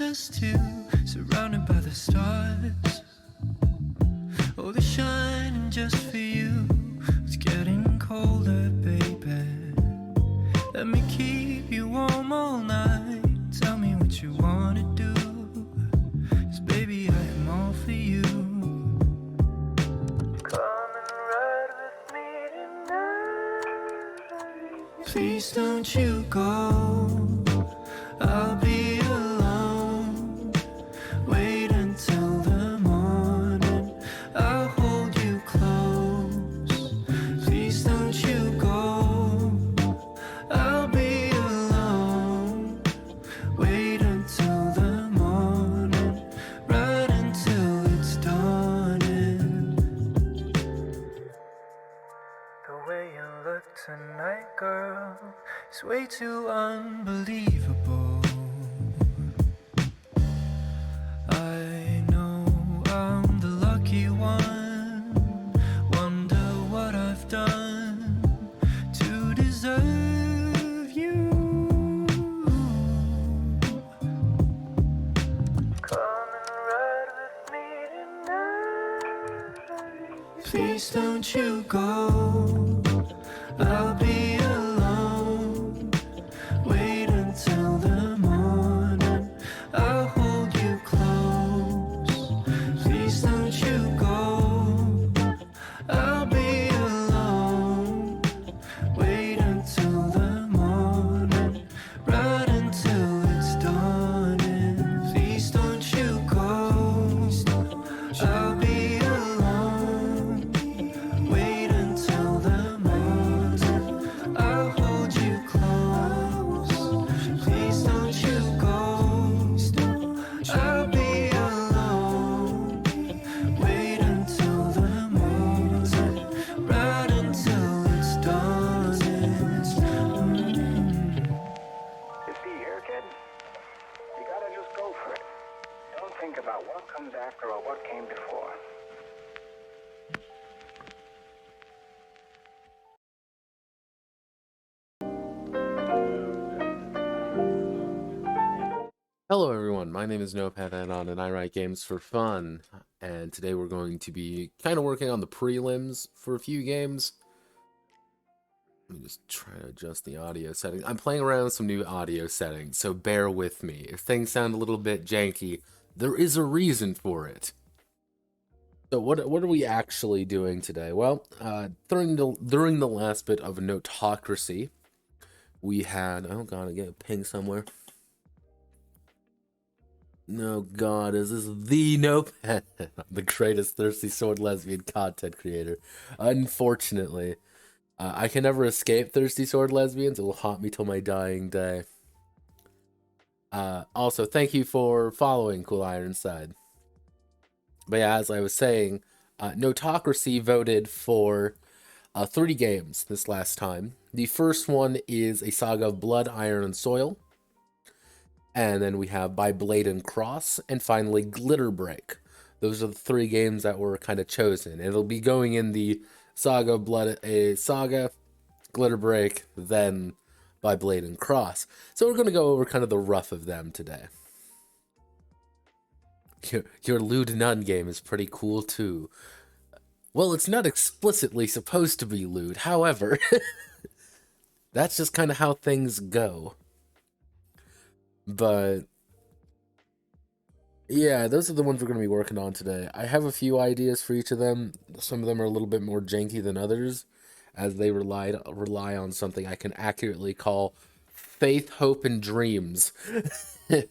just two, surrounded by the stars. Oh, they're shining just for you. It's getting colder, baby. Let me keep you warm all night. Tell me what you wanna do, 'cause baby, I am all for you. Come and ride with me tonight. Please don't you go, I'll be alone. Wait until the morning, I'll hold you close. Please don't you go, I'll be alone. Wait until the morning, right until it's dawning. The way you look tonight, girl, is way too unbelievable. I know I'm the lucky one. Wonder what I've done to deserve you. Come and ride with me tonight. Please don't you go, I'll be alone. Wait until the morning, I'll hold you close. Please don't you go, I'll be alone. Wait until the morning, right until it's dawning. Please don't you go, I'll be alone. Wait until the morning, I'll hold you close. Please don't you go, I'll be alone. Wait until the morning, right until it's dawning. You see here, kid, you gotta just go for it. Don't think about what comes after or what came before. Hello everyone, my name is Notepad Add-on and I write games for fun. And today we're going to be kind of working on the prelims for a few games. Let me just try to adjust the audio settings. I'm playing around with some new audio settings, so bear with me. If things sound a little bit janky, there is a reason for it. So what are we actually doing today? Well, during the last bit of Notocracy, we had, oh god, I get a ping somewhere. No, God, is this the Notepad? The greatest thirsty sword lesbian content creator. Unfortunately, I can never escape thirsty sword lesbians. It will haunt me till my dying day. Also, thank you for following Cool Ironside. But yeah, as I was saying, Notocracy voted for 30 games this last time. The first one is a saga of Blood, Iron, and Soil. And then we have By Blade and Cross, and finally Glitter Break. Those are the 3 games that were kind of chosen. It'll be going in the Saga of Blood, Saga, Glitter Break, then By Blade and Cross. So we're going to go over kind of the rough of them today. Your Lewd Nun game is pretty cool too. Well, it's not explicitly supposed to be lewd, however, that's just kind of how things go. But yeah, those are the ones we're going to be working on today. I have a few ideas for each of them. Some of them are a little bit more janky than others, as they rely on something I can accurately call faith, hope, and dreams.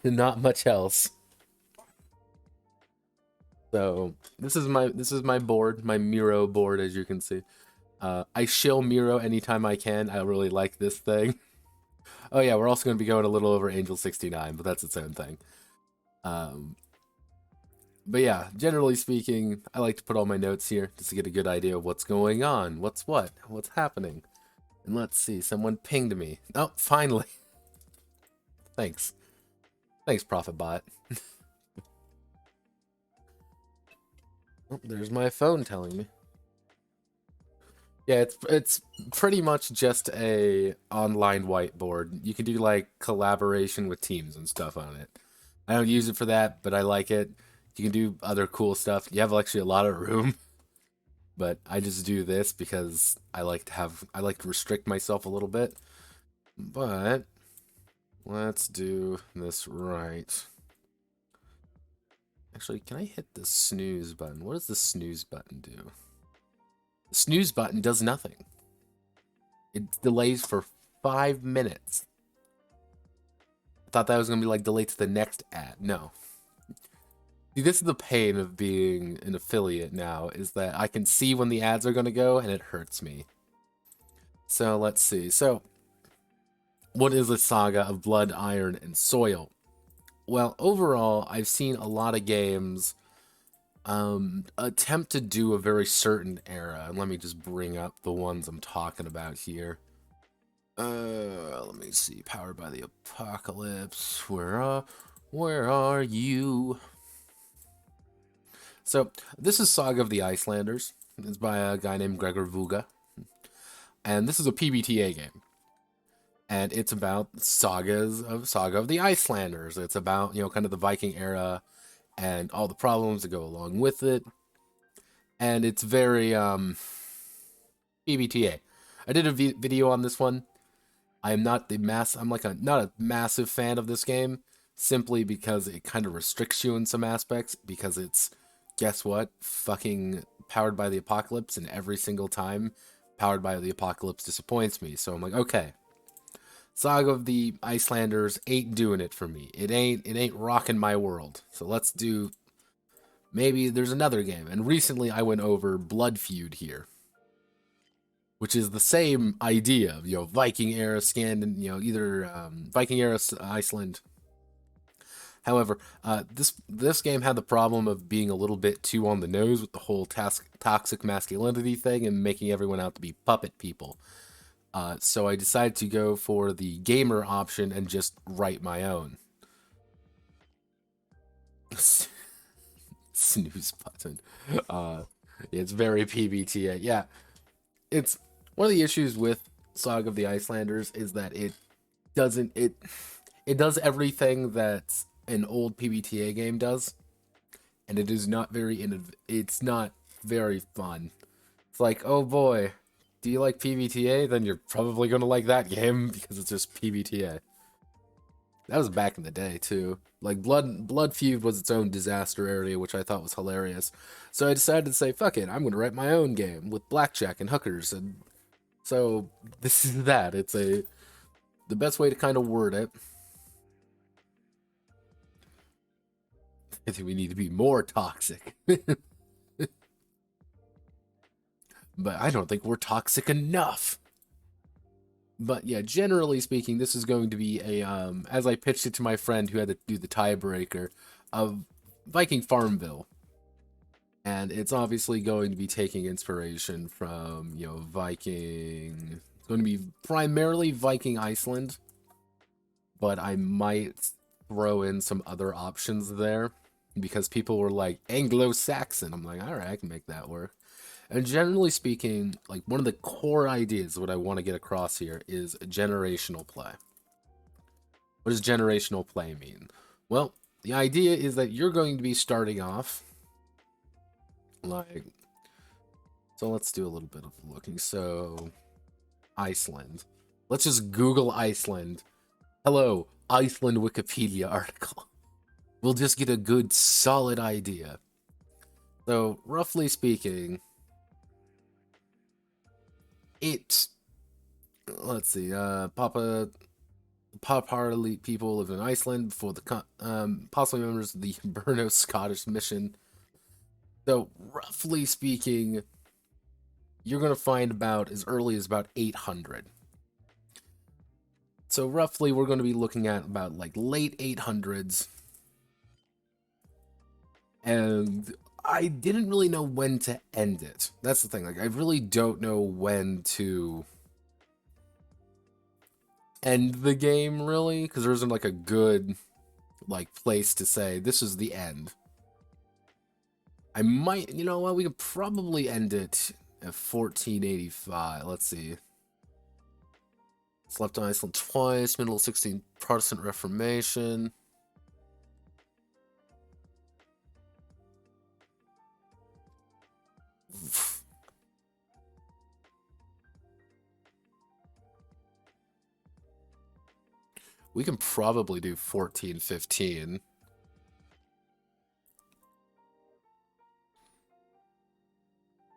Not much else. So this is my board, my Miro board, as you can see. I shill Miro anytime I can. I really like this thing. Oh yeah, we're also going to be going a little over Angel 69, but that's its own thing. But yeah, generally speaking, I like to put all my notes here just to get a good idea of what's going on, what's happening. And let's see, someone pinged me. Oh, finally. Thanks. Thanks, ProfitBot. Oh, there's my phone telling me. Yeah, it's pretty much just a online whiteboard. You can do like collaboration with teams and stuff on it. I don't use it for that, but I like it. You can do other cool stuff. You have actually a lot of room, but I just do this because I like to restrict myself a little bit. But let's do this right. Actually, can I hit the snooze button? What does the snooze button do? The snooze button does nothing. It delays for 5 minutes. I thought that was going to be like delayed to the next ad. No. See, this is the pain of being an affiliate now, is that I can see when the ads are going to go, and it hurts me. So, let's see. So, what is the saga of Blood, Iron, and Soil? Well, overall, I've seen a lot of games attempt to do a very certain era. And let me just bring up the ones I'm talking about here. Let me see. Powered by the Apocalypse. Where are you? So, this is Saga of the Icelanders. It's by a guy named Gregor Vuga. And this is a PBTA game. And it's about Saga of the Icelanders. It's about, kind of the Viking era and all the problems that go along with it. And it's very, PBTA. I did a video on this one. I'm not not a massive fan of this game, simply because it kind of restricts you in some aspects, because it's, guess what? Fucking Powered by the Apocalypse, and every single time Powered by the Apocalypse disappoints me. So I'm like, okay. Saga of the Icelanders ain't doing it for me. It ain't rocking my world. So let's do, maybe there's another game. And recently I went over Blood Feud here, which is the same idea, Viking era either Viking era Iceland. However, this game had the problem of being a little bit too on the nose with the whole toxic masculinity thing and making everyone out to be puppet people. So I decided to go for the gamer option and just write my own. Snooze button. It's very PBTA. Yeah, it's one of the issues with Saga of the Icelanders is that it does everything that an old PBTA game does, and it is not it's not very fun. It's like, oh boy, do you like PBTA? Then you're probably gonna like that game because it's just PBTA. That was back in the day too. Like Blood Feud was its own disaster area, which I thought was hilarious. So I decided to say, fuck it, I'm gonna write my own game with blackjack and hookers, and so this is that. It's the best way to kind of word it. I think we need to be more toxic. But I don't think we're toxic enough. But yeah, generally speaking, this is going to be a, as I pitched it to my friend who had to do the tiebreaker, of Viking Farmville. And it's obviously going to be taking inspiration from, Viking... It's going to be primarily Viking Iceland. But I might throw in some other options there, because people were like, Anglo-Saxon. I'm like, alright, I can make that work. And generally speaking, like, one of the core ideas of what I want to get across here is generational play. What does generational play mean? Well, the idea is that you're going to be starting off, like, so let's do a little bit of looking. So, Iceland. Let's just Google Iceland. Hello, Iceland Wikipedia article. We'll just get a good, solid idea. So, roughly speaking, let's see, Paparli people live in Iceland before the possibly members of the Brno Scottish mission. So, roughly speaking, you're going to find about as early as about 800. So, roughly, we're going to be looking at about, like, late 800s. And I didn't really know when to end it. That's the thing. Like, I really don't know when to end the game, really, because there isn't, like, a good, like, place to say, this is the end. I might, you know what, we could probably end it at 1485. Let's see. Slept on Iceland twice, middle of 16th Protestant Reformation. We can probably do 1415.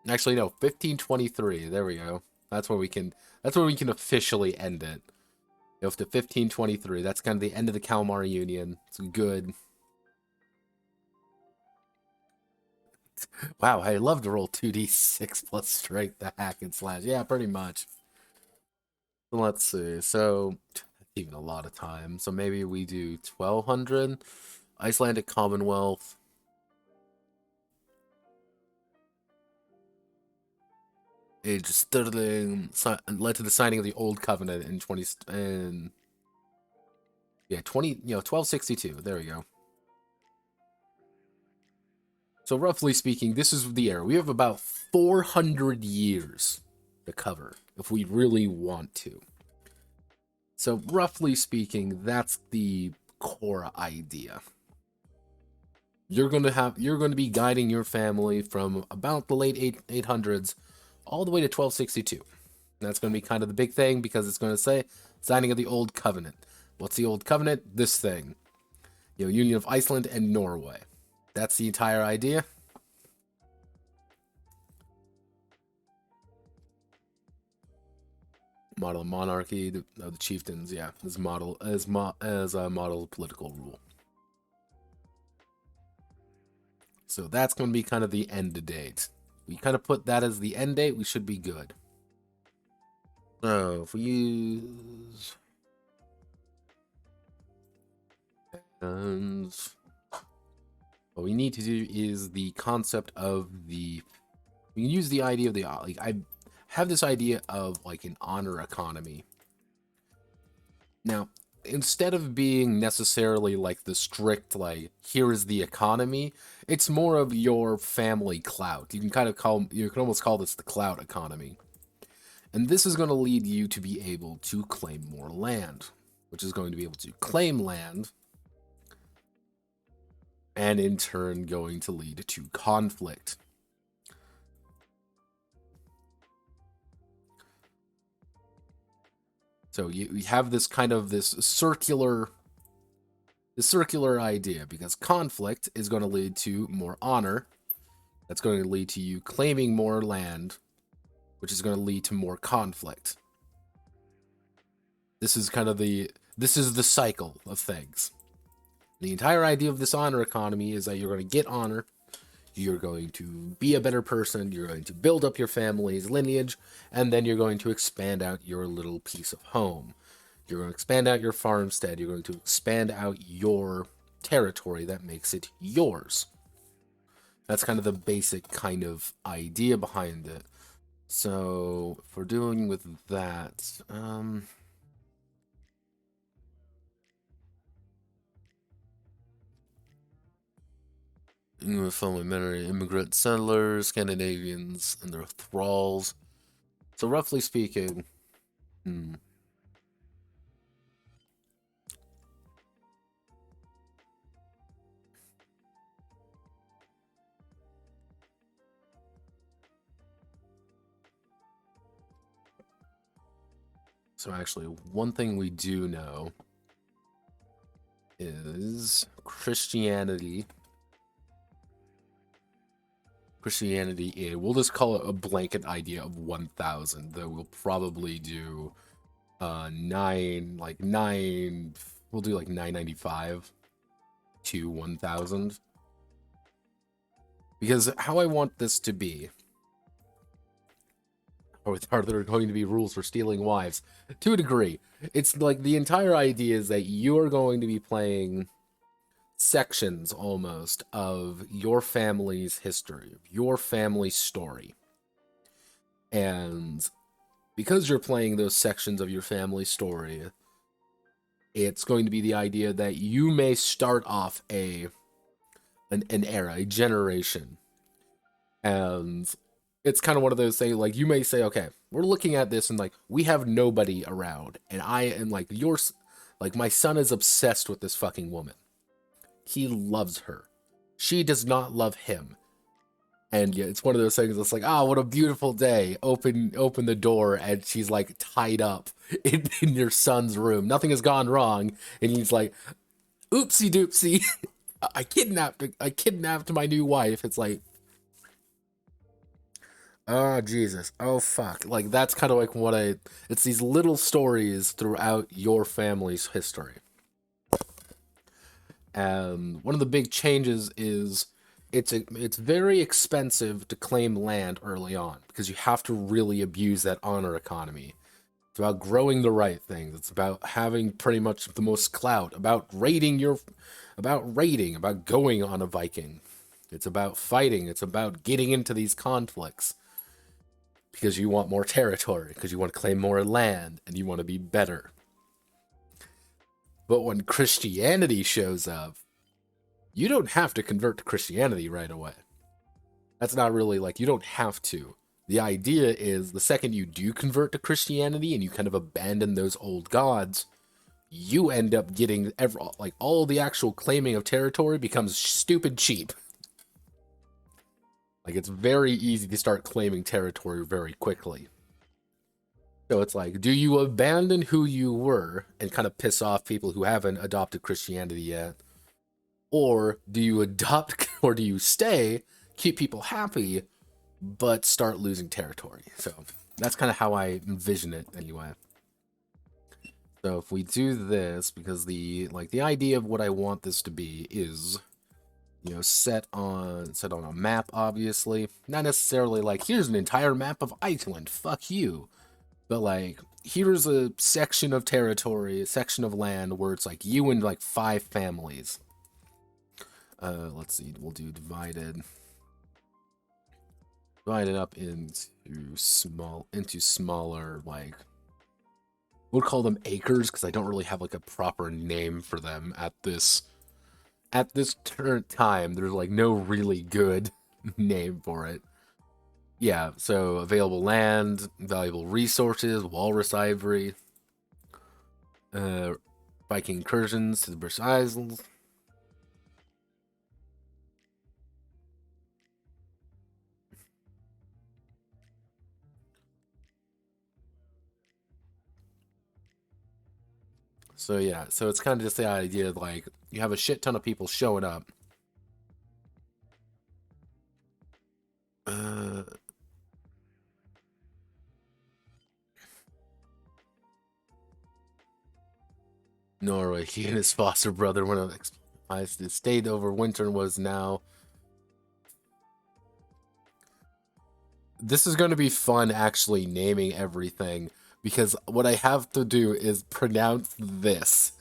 Actually, no, 1523. There we go. That's where we can officially end it. If to 1523, that's kind of the end of the Kalmar Union. It's good. Wow, I love to roll 2d6 plus strength to hack and slash. Yeah, pretty much. Let's see. So, even a lot of time. So maybe we do 1200. Icelandic Commonwealth. Age Stirling led to the signing of the Old Covenant in 1262. There we go. So roughly speaking, this is the era. We have about 400 years to cover if we really want to. So roughly speaking, that's the core idea. You're going to be guiding your family from about the late 800s all the way to 1262. That's going to be kind of the big thing, because it's going to say signing of the Old Covenant. What's the Old Covenant? This thing. Union of Iceland and Norway. That's the entire idea. Model of monarchy, the chieftains, yeah, as a model of political rule. So that's going to be kind of the end date. We kind of put that as the end date, we should be good. So if we use... And what we need to do is the concept of the... We can use the idea of the... Like, I have this idea of, like, an honor economy. Now, instead of being necessarily, like, the strict, like, here is the economy, it's more of your family clout. You can almost call this the clout economy. And this is going to lead you to be able to claim more land, which is going to be able to claim land, and in turn going to lead to conflict. So you have this kind of this circular idea, because conflict is going to lead to more honor. That's going to lead to you claiming more land, which is going to lead to more conflict. This is the cycle of things. The entire idea of this honor economy is that you're going to get honor, you're going to be a better person, you're going to build up your family's lineage, and then you're going to expand out your little piece of home. You're going to expand out your farmstead, you're going to expand out your territory that makes it yours. That's kind of the basic kind of idea behind it. So, if we're doing with that, family many immigrant settlers, Scandinavians, and their thralls. So roughly speaking, So actually, one thing we do know is Christianity, we'll just call it a blanket idea of 1,000, though we'll probably do we'll do like 995 to 1,000. Because how I want this to be, or are there going to be rules for stealing wives? To a degree. It's like the entire idea is that you're going to be playing sections almost of your family's history, your family's story. And because you're playing those sections of your family story, it's going to be the idea that you may start off an era, a generation. And it's kind of one of those things, like, you may say, okay, we're looking at this and, like, we have nobody around. And I am, like, my son is obsessed with this fucking woman. He loves her. She does not love him. And yeah, it's one of those things that's like, oh, what a beautiful day. Open the door, and she's like tied up in your son's room. Nothing has gone wrong, and he's like, oopsie doopsie. I kidnapped my new wife. It's like, oh Jesus, oh fuck. Like that's kind of like it's these little stories throughout your family's history. And one of the big changes is it's very expensive to claim land early on because you have to really abuse that honor economy. It's about growing the right things. It's about having pretty much the most clout, about about going on a Viking. It's about fighting. It's about getting into these conflicts because you want more territory, because you want to claim more land, and you want to be better. But when Christianity shows up, you don't have to convert to Christianity right away. That's not really like, you don't have to. The idea is the second you do convert to Christianity and you kind of abandon those old gods, you end up getting all the actual claiming of territory becomes stupid cheap. Like it's very easy to start claiming territory very quickly. So it's like, do you abandon who you were and kind of piss off people who haven't adopted Christianity yet? Or do you adopt, or do you stay, keep people happy, but start losing territory? So that's kind of how I envision it anyway. So if we do this, because the idea of what I want this to be is, you know, set on a map, obviously. Not necessarily like, here's an entire map of Iceland, fuck you. But like, here's a section of territory, a section of land where it's like you and like 5 families. Let's see, we'll do divided up into smaller, like, we'll call them acres because I don't really have like a proper name for them at this current time. There's like no really good name for it. Yeah, so available land, valuable resources, walrus ivory, Viking incursions to the British Isles. So yeah, so it's kind of just the idea of like, you have a shit ton of people showing up. Norway, he and his foster brother went on stayed over winter and was now. This is going to be fun actually naming everything, because what I have to do is pronounce this.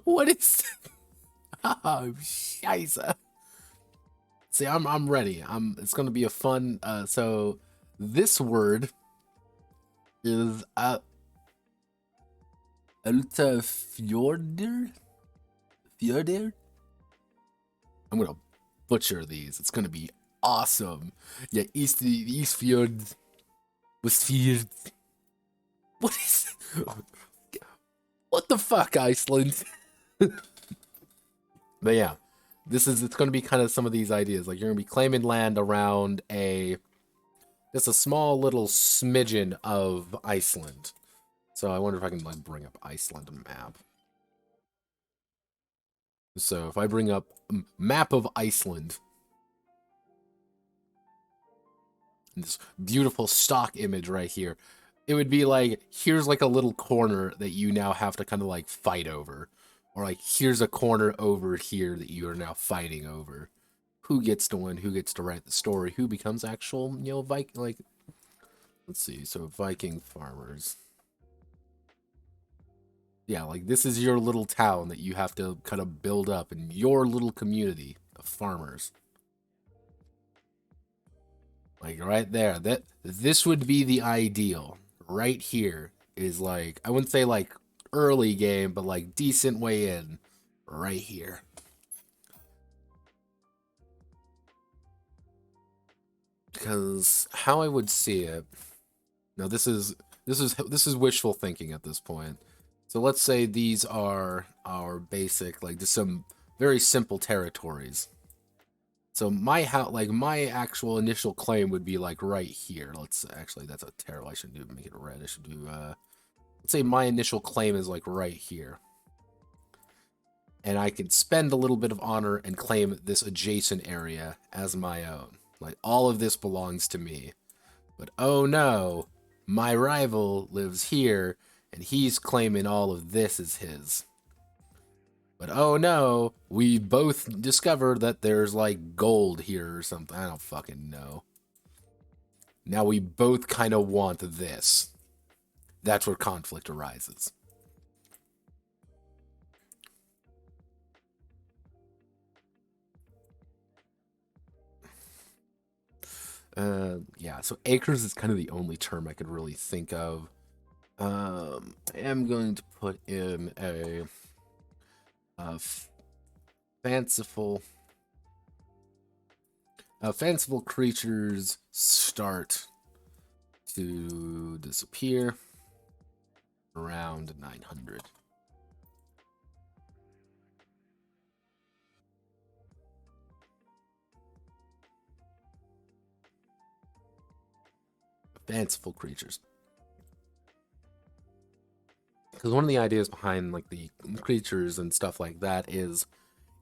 What is? Oh, scheisse. See, I'm ready. It's going to be a fun. So this word is Fjorder. I'm gonna butcher these. It's gonna be awesome. Yeah, Eastfjord was feared. What is? What the fuck, Iceland? But yeah, it's gonna be kind of some of these ideas. Like, you're gonna be claiming land around just a small little smidgen of Iceland. So I wonder if I can like bring up Iceland map. So if I bring up map of Iceland, this beautiful stock image right here, it would be like, here's like a little corner that you now have to kind of like fight over. Or like, here's a corner over here that you are now fighting over. Who gets to win? Who gets to write the story? Who becomes actual, you know, Viking, like, let's see, so Viking farmers. Yeah, like, this is your little town that you have to kind of build up in your little community of farmers. Like, right there, this would be the ideal. Right here is like, I wouldn't say like early game, but like decent way in. Right here. Because how I would see it, now this is wishful thinking at this point. So let's say these are our basic, like, just some very simple territories. So my house, like my actual initial claim would be like right here. Let's actually, that's a terrible. I should make it red. I should do let's say my initial claim is like right here. And I can spend a little bit of honor and claim this adjacent area as my own. Like all of this belongs to me. But oh no, my rival lives here and he's claiming all of this as his. But oh no, we both discovered that there's like gold here or something. I don't fucking know. Now we both kind of want this. That's where conflict arises. Yeah, so acres is kind of the only term I could really think of. I am going to put in a fanciful creatures start to disappear around 900. Fanciful creatures. Because one of the ideas behind like the creatures and stuff like that is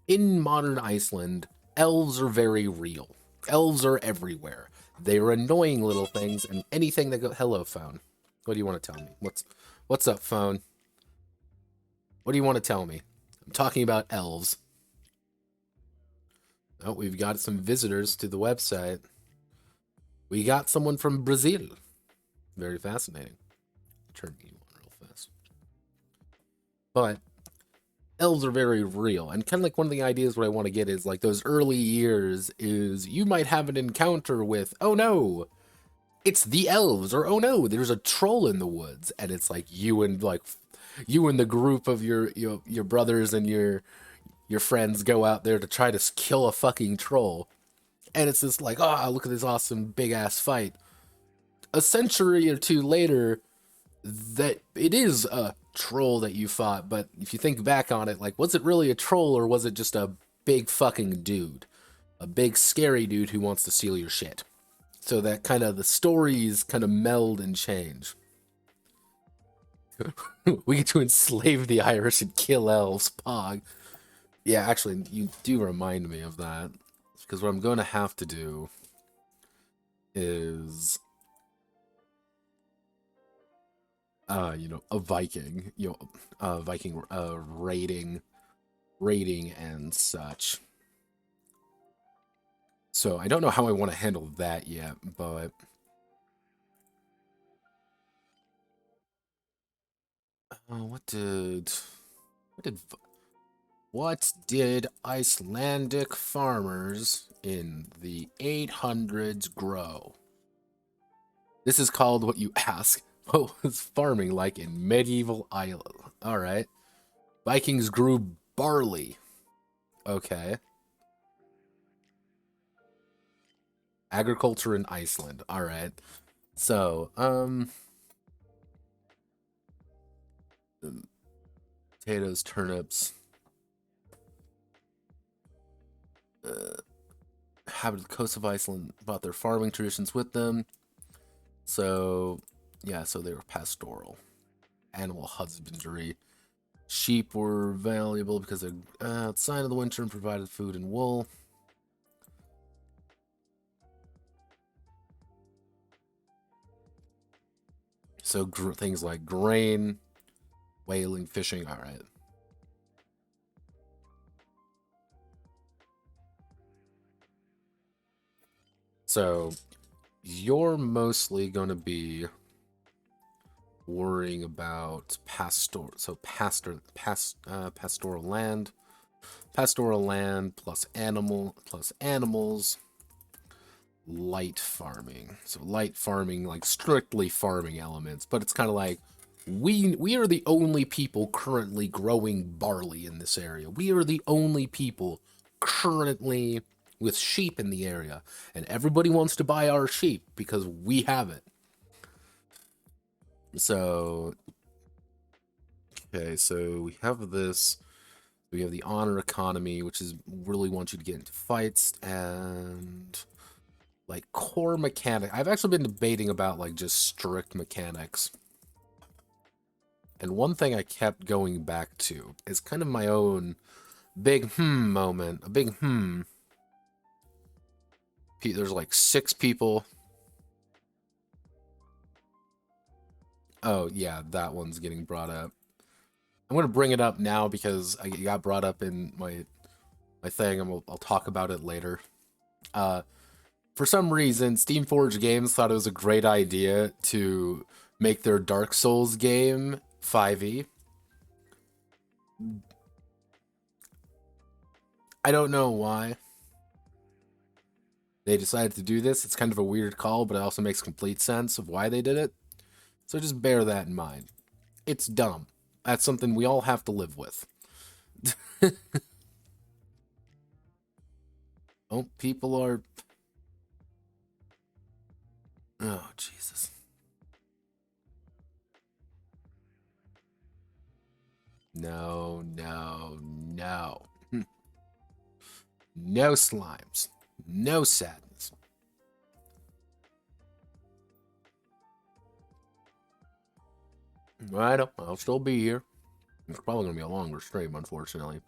in modern Iceland, elves are very real. Elves are everywhere. They're annoying little things, and anything that go, hello phone. What do you want to tell me? What's up, phone? What do you want to tell me? I'm talking about elves. Oh, we've got some visitors to the website. We got someone from Brazil. Very fascinating. Turn you on real fast. But elves are very real, and kind of like one of the ideas what I want to get is like those early years is you might have an encounter with, oh no, it's the elves, or oh no, there's a troll in the woods, and it's like you and the group of your brothers and your friends go out there to try to kill a fucking troll, and it's just like, oh, look at this awesome big ass fight. A century or two later, that it is a troll that you fought, but if you think back on it, like, was it really a troll or was it just a big fucking dude? A big scary dude who wants to steal your shit. So that kind of, the stories kind of meld and change. We get to enslave the Irish and kill elves, pog. Yeah, actually, you do remind me of that. Because what I'm going to have to do is a Viking, Viking raiding and such. So I don't know how I want to handle that yet, but what did Icelandic farmers in the 800s grow? This is called what you ask. What was farming like in medieval Ireland? Alright. Vikings grew barley. Okay. Agriculture in Iceland. Alright. So, potatoes, turnips. Inhabited the coast of Iceland, brought their farming traditions with them. So, yeah, so they were pastoral. Animal husbandry. Sheep were valuable because they're outside of the winter and provided food and wool. So things like grain, whaling, fishing, all right. So you're mostly going to be worrying about pastoral land plus animals, light farming. So light farming, like strictly farming elements, but it's kind of like we are the only people currently growing barley in this area. We are the only people currently with sheep in the area, and everybody wants to buy our sheep because we have it. So, okay, so we have this. We have the honor economy, which is really wants you to get into fights, and like core mechanic. I've actually been debating about like just strict mechanics. And one thing I kept going back to is kind of my own big moment. A big There's like 6 people. Oh, yeah, that one's getting brought up. I'm going to bring it up now because it got brought up in my thing, and I'll talk about it later. For some reason, Steamforged Games thought it was a great idea to make their Dark Souls game 5e. I don't know why they decided to do this. It's kind of a weird call, but it also makes complete sense of why they did it. So just bear that in mind. It's dumb. That's something we all have to live with. Oh, people are... Oh, Jesus. No, no, no. No slimes. No sadness. I'll still be here. It's probably going to be a longer stream, unfortunately.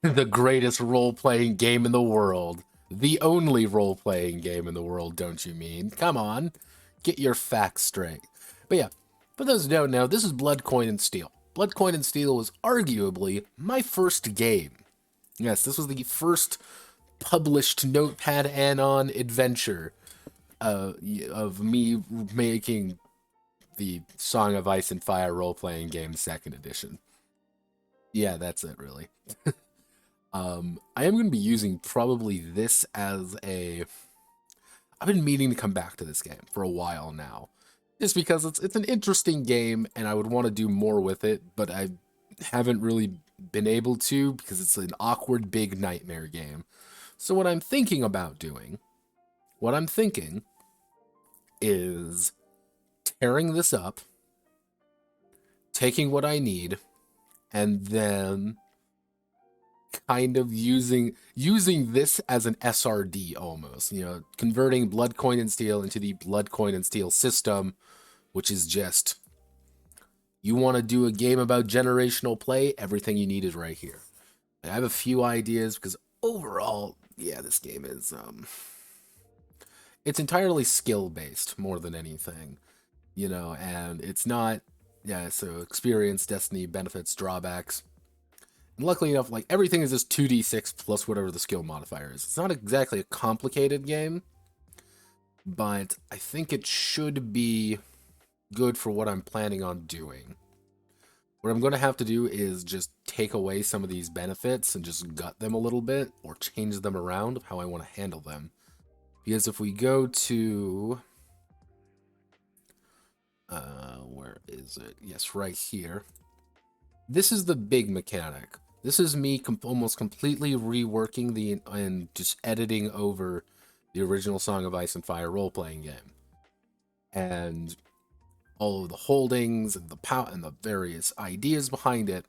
The greatest role-playing game in the world. The only role-playing game in the world, don't you mean? Come on. Get your facts straight. But yeah, for those who don't know, this is Blood, Coin, and Steel. Blood, Coin, and Steel was arguably my first game. Yes, this was the first published Notepad Anon adventure of me making the Song of Ice and Fire role-playing game 2nd edition. Yeah, that's it, really. I am going to be using probably this as a... I've been meaning to come back to this game for a while now. Just because it's an interesting game, and I would want to do more with it, but I haven't really been able to because it's an awkward big nightmare game. So what I'm thinking about doing, is tearing this up, taking what I need, and then kind of using this as an SRD almost, converting Blood, Coin, and Steel into the Blood, Coin, and Steel system, which is just, you want to do a game about generational play, everything you need is right here. I have a few ideas because overall, yeah, this game is, it's entirely skill-based more than anything, and it's not, so experience, destiny, benefits, drawbacks. And luckily enough, like, everything is just 2d6 plus whatever the skill modifier is. It's not exactly a complicated game, but I think it should be good for what I'm planning on doing. What I'm going to have to do is just take away some of these benefits and just gut them a little bit, or change them around of how I want to handle them. Because if we go to... where is it? Yes, right here. This is the big mechanic. This is me almost completely reworking and just editing over the original Song of Ice and Fire role-playing game. And all of the holdings and the various ideas behind it,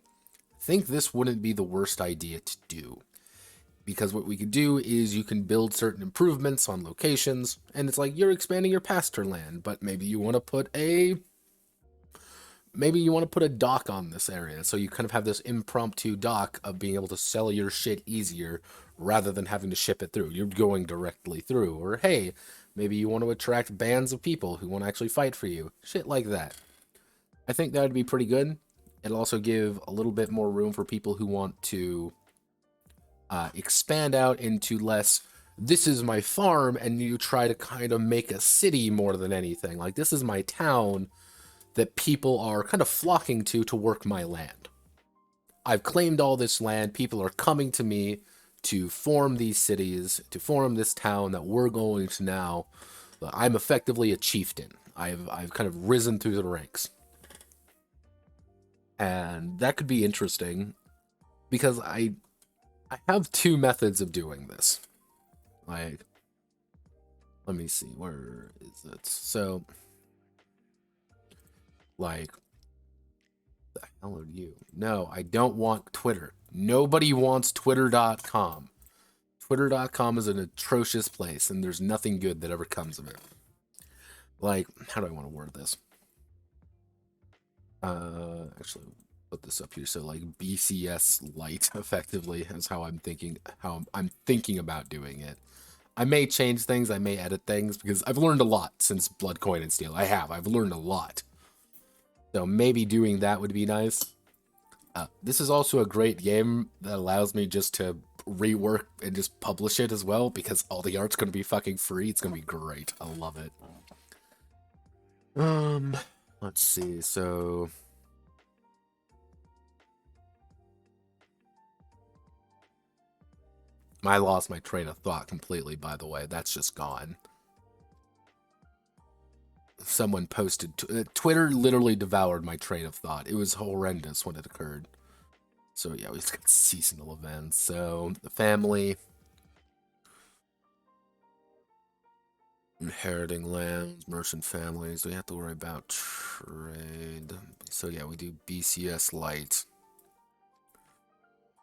I think this wouldn't be the worst idea to do. Because what we could do is you can build certain improvements on locations, and it's like you're expanding your pasture land, but maybe you want to put a dock on this area, so you kind of have this impromptu dock of being able to sell your shit easier rather than having to ship it through. You're going directly through. Or hey, maybe you want to attract bands of people who want to actually fight for you. Shit like that. I think that would be pretty good. It'll also give a little bit more room for people who want to expand out into less, this is my farm, and you try to kind of make a city more than anything. Like, this is my town that people are kind of flocking to work my land. I've claimed all this land. People are coming to me to form these cities, to form this town that we're going to now. I'm effectively a chieftain. I've kind of risen through the ranks. And that could be interesting because I have 2 methods of doing this. Like, let me see, where is it? So, Like, the hell are you? No, I don't want Twitter. Nobody wants Twitter.com. Twitter.com is an atrocious place, and there's nothing good that ever comes of it. Like, how do I want to word this? Actually, put this up here. So, like, BCS Lite, effectively, is how I'm thinking about doing it. I may change things, I may edit things, because I've learned a lot since Blood, Coin, and Steel. I've learned a lot. So maybe doing that would be nice. This is also a great game that allows me just to rework and just publish it as well, because all the art's going to be fucking free. It's going to be great. I love it. Let's see. So I lost my train of thought completely, by the way. That's just gone. Someone posted... Twitter literally devoured my train of thought. It was horrendous when it occurred. So, yeah, we just got seasonal events. So, the family... Inheriting lands, merchant families. We have to worry about trade. So, yeah, we do BCS Lite.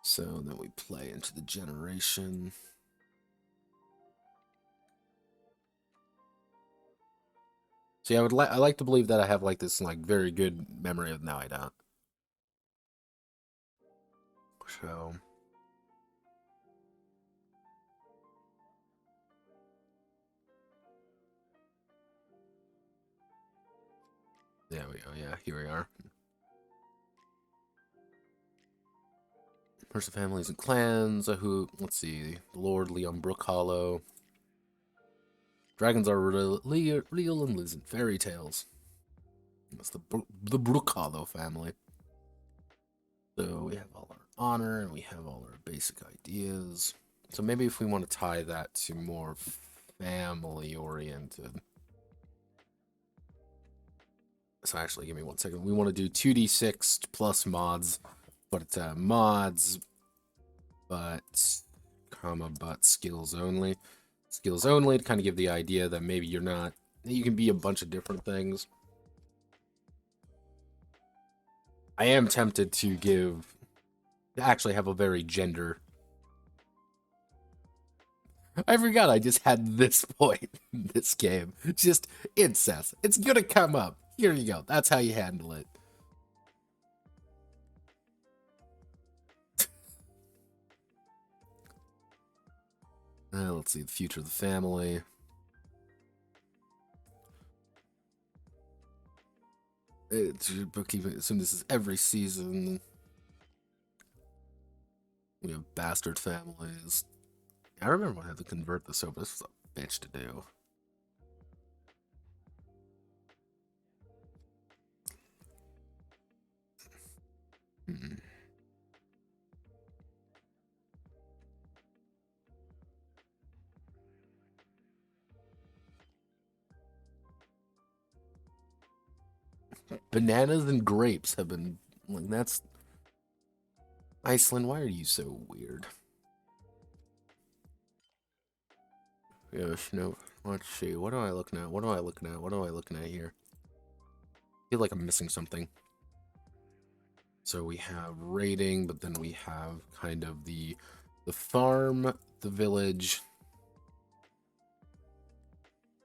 So, then we play into the generation... So yeah, I like to believe that I have like this like very good memory of. Now I don't. So there we go. Yeah, here we are. Person families and clans. Who? Let's see. Lord Leon Brook Hollow. Dragons are real and live in fairy tales. That's the Brook Hollow family. So we have all our honor and we have all our basic ideas. So maybe if we want to tie that to more family oriented. So actually, give me 1 second. We want to do 2d6 plus mods, but mods, but skills only. Skills only to kind of give the idea that maybe you're not, you can be a bunch of different things. I am tempted to actually have a very gender. I forgot I just had this point in this game. Just incest. It's gonna come up. Here you go. That's how you handle it. Let's see, the future of the family. It's bookkeeping. Assume this is every season. We have bastard families. I remember when I had to convert this over. This was a bitch to do. Bananas and grapes have been like, that's Iceland. Why are you so weird? Yes, no. Let's see. What am I looking at? What am I looking at? What am I looking at here? I feel like I'm missing something. So we have raiding, but then we have kind of the farm, the village,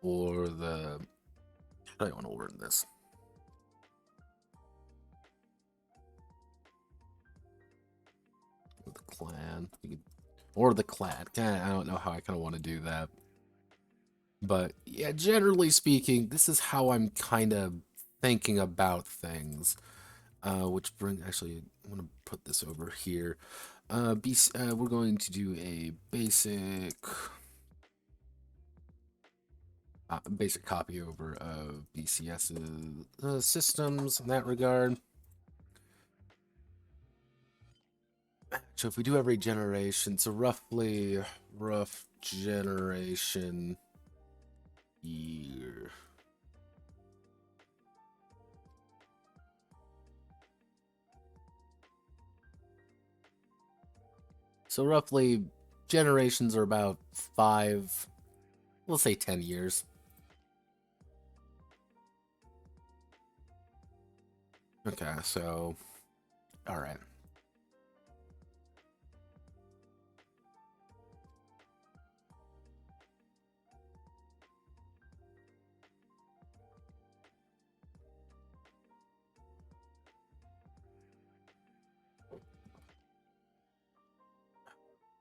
or the... How do I want to word this? The clan. Or the clan. I don't know how I kind of want to do that. But yeah, generally speaking, this is how I'm kind of thinking about things. Which actually, I'm going to put this over here. We're going to do a basic copy over of BCS's systems in that regard. So if we do every generation, so rough generation year. So roughly generations are about 5, we'll say 10 years. Okay, so, all right.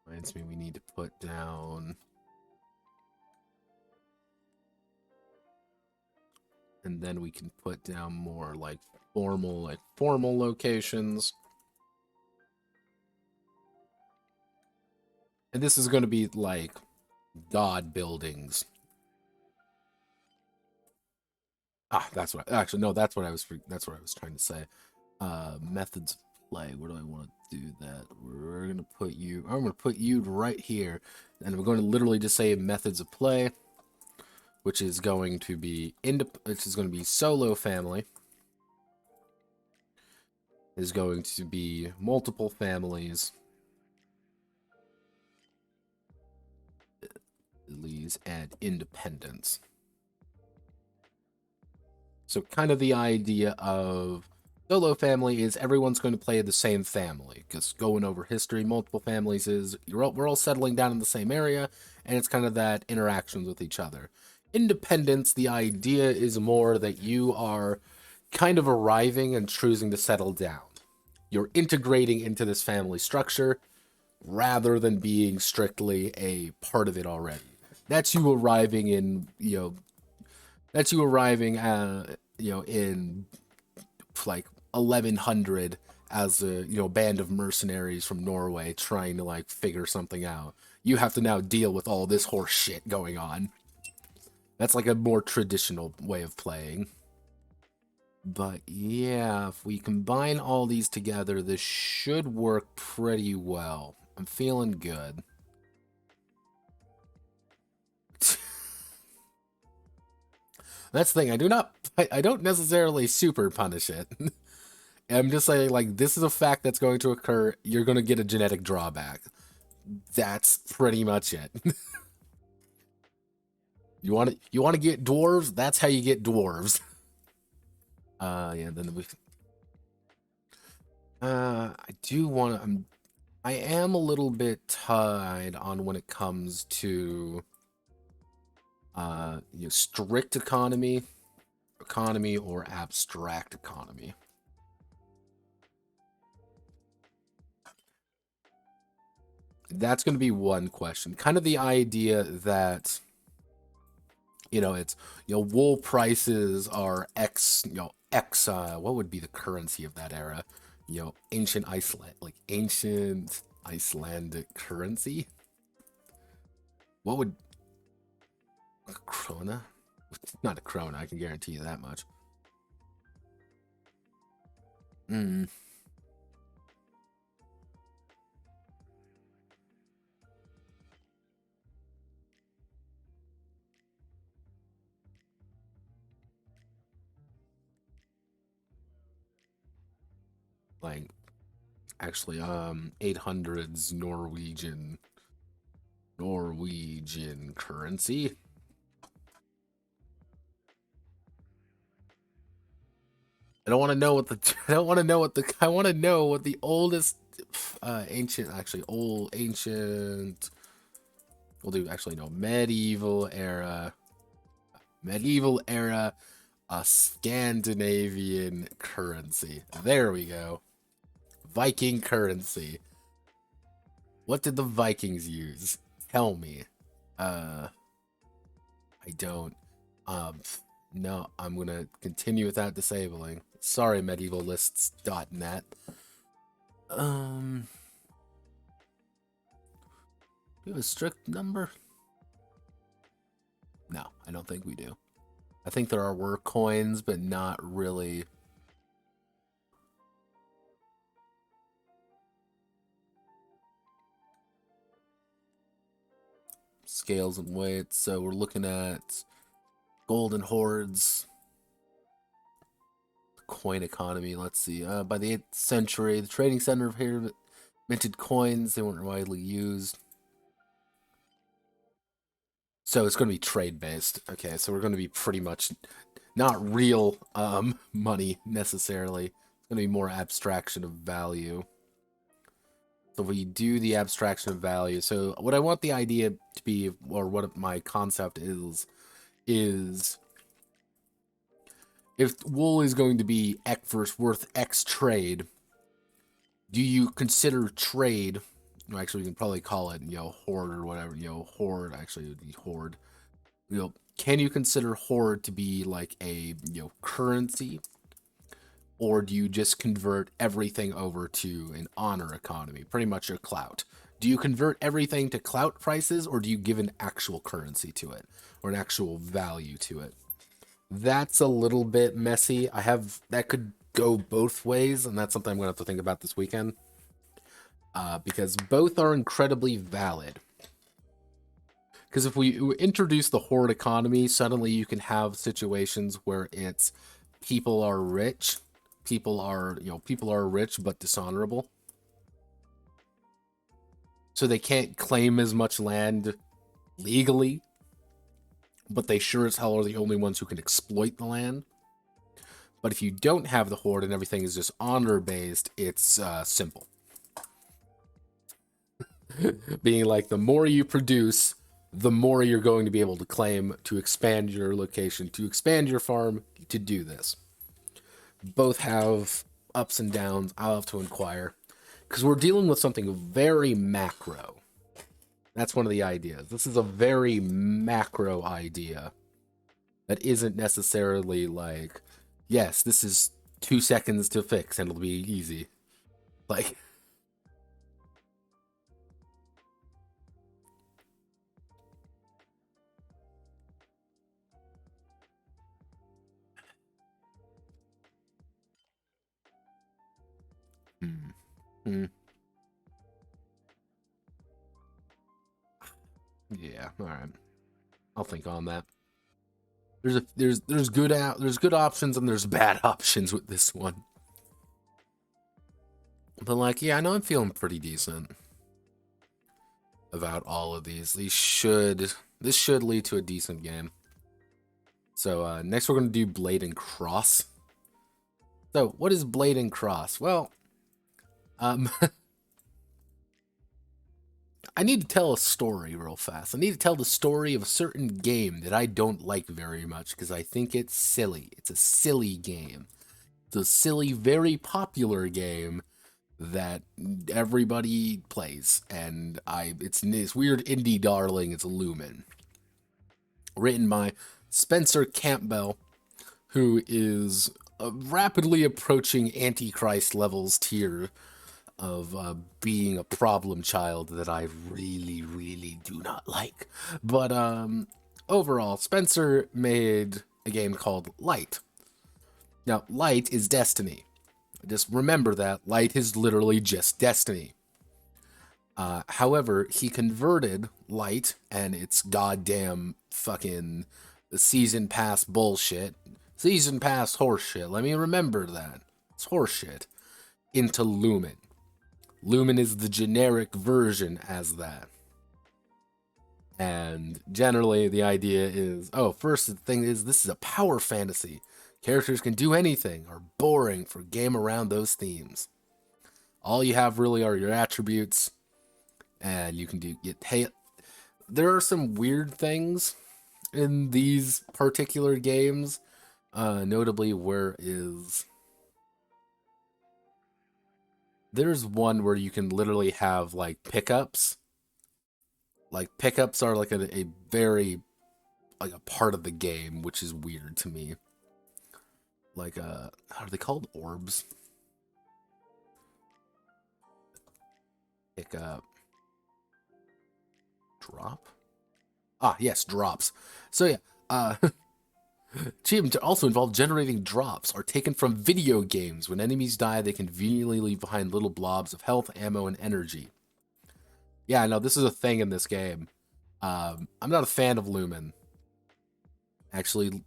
Reminds me we need to put down, and then we can put down more like formal locations. And this is going to be like god buildings. That's what actually no, that's what I was trying to say. Methods of play. Where do I want to do that? We're going to put you, I'm going to put you right here, and we're going to literally just say methods of play, which is going to be solo family, is going to be multiple families, and independence. So kind of the idea of solo family is everyone's going to play the same family, because going over history, multiple families is we're all settling down in the same area, and it's kind of that interactions with each other. Independence, the idea is more that you are kind of arriving and choosing to settle down. You're integrating into this family structure rather than being strictly a part of it already. That's you arriving in, in like 1100 as a, band of mercenaries from Norway trying to like figure something out. You have to now deal with all this horse shit going on. That's like a more traditional way of playing. But yeah, if we combine all these together, this should work pretty well. I'm feeling good. That's the thing. I don't necessarily super punish it. I'm just saying, like, this is a fact that's going to occur. You're going to get a genetic drawback. That's pretty much it. You want to get dwarves? That's how you get dwarves. Yeah, then we I am a little bit tied on when it comes to strict economy or abstract economy. That's going to be one question. Kind of the idea that it's wool prices are X, what would be the currency of that era? Ancient Icelandic currency. What would a krona? Not a krona, I can guarantee you that much. Like, actually, 800s Norwegian currency. I want to know what the oldest ancient we'll do medieval era Scandinavian currency. There we go. Viking currency. What did the Vikings use? Tell me. I don't. No, I'm gonna continue without disabling. Sorry, medievalists.net. Do we have a strict number? No, I don't think we do. I think there were coins, but not really. Scales and weights. So we're looking at golden hordes, coin economy. Let's see. By the 8th century, the trading center here minted coins. They weren't widely used. So it's going to be trade based. Okay, so we're going to be pretty much not real money necessarily. It's going to be more abstraction of value. So if we do the abstraction of value, so what I want the idea to be, or what my concept is if wool is going to be worth X trade, do you consider trade, actually we can probably call it, hoard or whatever, hoard, actually it would be hoard. Can you consider hoard to be like a, currency? Or do you just convert everything over to an honor economy, pretty much your clout? Do you convert everything to clout prices, or do you give an actual currency to it, or an actual value to it? That's a little bit messy. That could go both ways, and that's something I'm gonna have to think about this weekend, because both are incredibly valid. Because if we introduce the horde economy, suddenly you can have situations where it's people are rich. People are rich but dishonorable. So they can't claim as much land legally, but they sure as hell are the only ones who can exploit the land. But if you don't have the horde and everything is just honor-based, it's simple. Being like, the more you produce, the more you're going to be able to claim to expand your location, to expand your farm, to do this. Both have ups and downs. I'll have to inquire, because we're dealing with something very macro. That's one of the ideas. This is a very macro idea that isn't necessarily like, yes, this is 2 seconds to fix and it'll be easy. Like, yeah, all right. I'll think on that. There's good options and there's bad options with this one. But like, yeah, I know I'm feeling pretty decent about all of these. This should lead to a decent game. So next we're gonna do Blade and Cross. So what is Blade and Cross? Well, I need to tell a story real fast. I need to tell the story of a certain game that I don't like very much because I think it's silly. It's a silly game. It's a silly, very popular game that everybody plays, and it's this weird indie darling. It's Lumen, written by Spencer Campbell, who is rapidly approaching Antichrist levels tier of being a problem child that I really, really do not like. But overall, Spencer made a game called Light. Now, Light is Destiny. Just remember that. Light is literally just Destiny. However, he converted Light and its goddamn fucking season pass bullshit, season pass horseshit, let me remember that, it's horseshit, into Lumen. Lumen is the generic version as that. And generally the idea is, first the thing is, this is a power fantasy. Characters can do anything, are boring for game around those themes. All you have really are your attributes, and you can there are some weird things in these particular games, notably there's one where you can literally have like pickups. Like pickups are like a very like a part of the game, which is weird to me. Like how are they called? Orbs. Pickup. Drop. Yes, drops. So yeah, achievements also involve generating drops, are taken from video games. When enemies die, they conveniently leave behind little blobs of health, ammo, and energy. Yeah, no, this is a thing in this game. I'm not a fan of Lumen. Actually,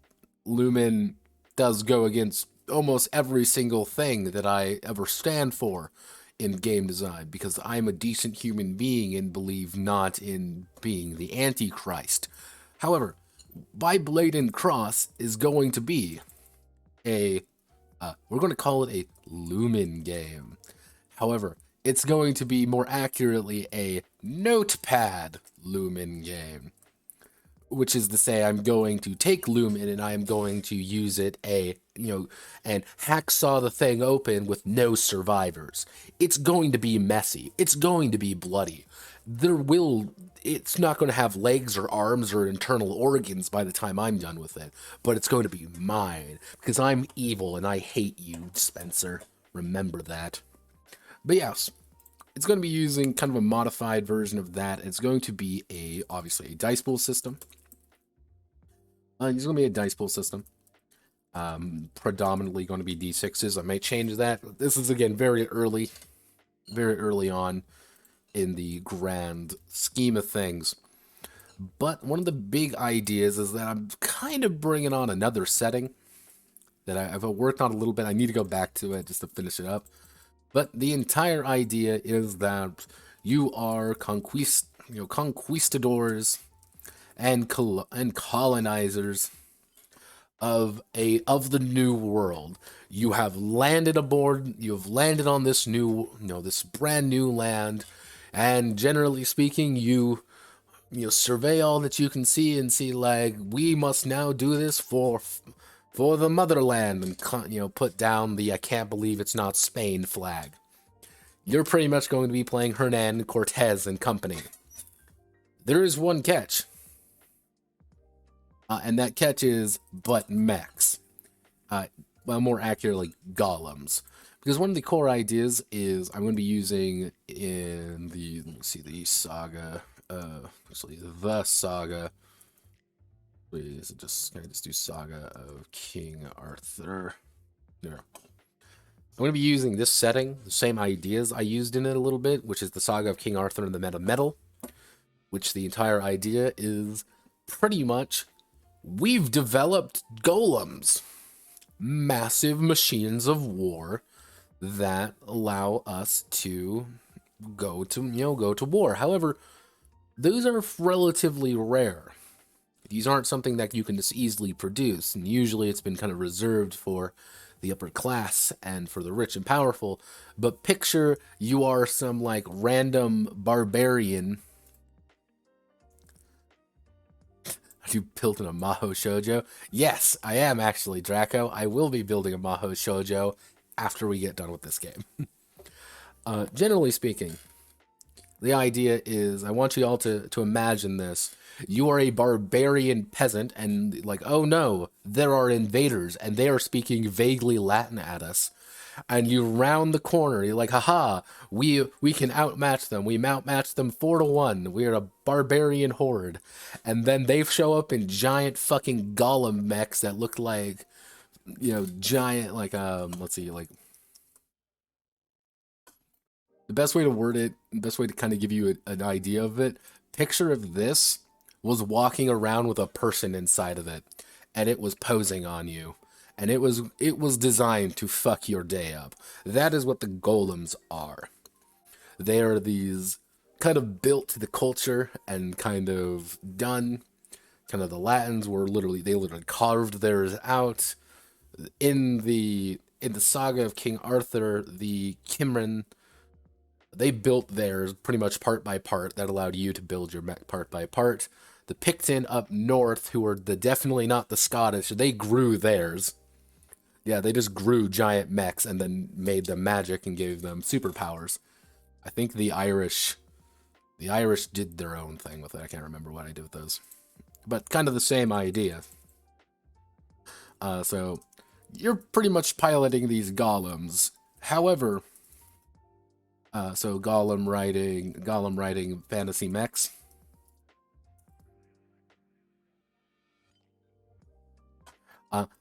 Lumen does go against almost every single thing that I ever stand for in game design, because I'm a decent human being and believe not in being the Antichrist. However, by Blade and Cross is going to be a We're going to call it a Lumen game. However, it's going to be more accurately a Notepad Lumen game. Which is to say, I'm going to take Lumen and I'm going to use it and hacksaw the thing open with no survivors. It's going to be messy. It's going to be bloody. It's not going to have legs or arms or internal organs by the time I'm done with it, but it's going to be mine because I'm evil and I hate you, Spencer. Remember that. But yes, it's going to be using kind of a modified version of that. It's going to be obviously a dice pool system. It's going to be a dice pool system. Predominantly going to be D6s. I may change that. This is, again, very early on in the grand scheme of things. But one of the big ideas is that I'm kind of bringing on another setting that I've worked on a little bit. I need to go back to it just to finish it up. But the entire idea is that you are conquistadors and colonizers of the new world. You have landed aboard. You have landed on this this brand new land, and generally speaking, you survey all that you can see and see like we must now do this for the motherland and put down the I can't believe it's not Spain flag. You're pretty much going to be playing Hernan Cortez and company. There is one catch. And that catch is but mechs. Well, more accurately, golems. Because one of the core ideas is I'm going to be using in the saga. The saga. Please, can I just do Saga of King Arthur? There. I'm going to be using this setting, the same ideas I used in it a little bit, which is the Saga of King Arthur and the Metal, which the entire idea is pretty much we've developed golems, massive machines of war that allow us to go to war. However, those are relatively rare. These aren't something that you can just easily produce, and usually it's been kind of reserved for the upper class and for the rich and powerful. But picture you are some like random barbarian. Are you building a MAHOU shoujo? Yes, I am actually, Draco. I will be building a MAHOU shoujo after we get done with this game. Generally speaking, the idea is I want you all to imagine this. You are a barbarian peasant and like, oh no, there are invaders and they are speaking vaguely Latin at us. And you round the corner, you're like, haha, we can outmatch them. We outmatch them 4-1. We're a barbarian horde. And then they show up in giant fucking golem mechs that look like, giant, like, let's see, like, the best way to word it, the best way to kind of give you an idea of it, picture of this was walking around with a person inside of it, and it was posing on you. And it was designed to fuck your day up. That is what the golems are. They are these kind of built to the culture and kind of done. Kind of the Latins were literally carved theirs out. In the saga of King Arthur, the Cimran, they built theirs pretty much part by part. That allowed you to build your mech part by part. The Picton up north, who are definitely not the Scottish, they grew theirs. Yeah, they just grew giant mechs and then made them magic and gave them superpowers. I think the Irish did their own thing with it. I can't remember what I did with those. But kind of the same idea. So you're pretty much piloting these golems. However, so golem riding fantasy mechs.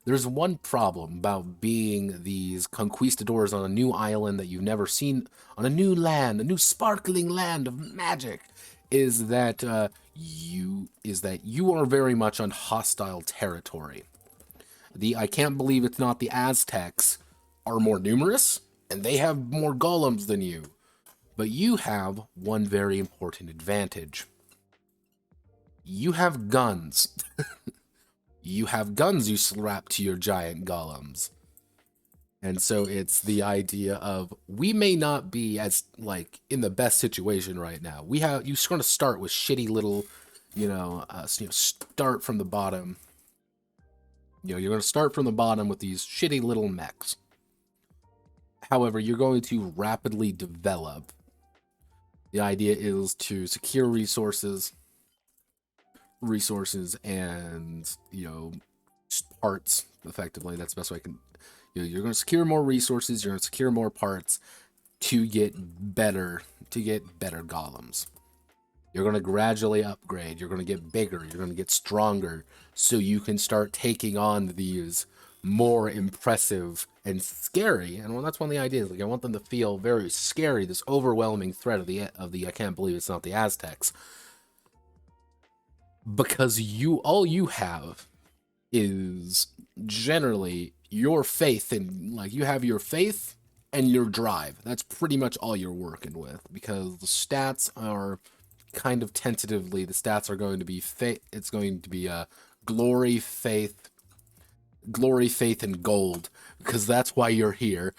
There's one problem about being these conquistadors on a new island that you've never seen, on a new land, a new sparkling land of magic, is that you are very much on hostile territory. I can't believe it's not the Aztecs are more numerous, and they have more golems than you. But you have one very important advantage. You have guns. You have guns you strap to your giant golems. And so it's the idea of, we may not be as like in the best situation right now. You're going to start with shitty little, start from the bottom. You're going to start from the bottom with these shitty little mechs. However, you're going to rapidly develop. The idea is to secure resources and, parts effectively. That's the best way I can. You're going to secure more resources. You're going to secure more parts to get better golems. You're going to gradually upgrade. You're going to get bigger. You're going to get stronger, so you can start taking on these more impressive and scary. And well, that's one of the ideas. Like, I want them to feel very scary. This overwhelming threat of the I can't believe it's not the Aztecs, because all you have is generally your faith in, like, you have your faith and your drive. That's pretty much all you're working with, because the stats are kind of tentatively, the stats are going to be it's going to be glory, faith, and gold, because that's why you're here.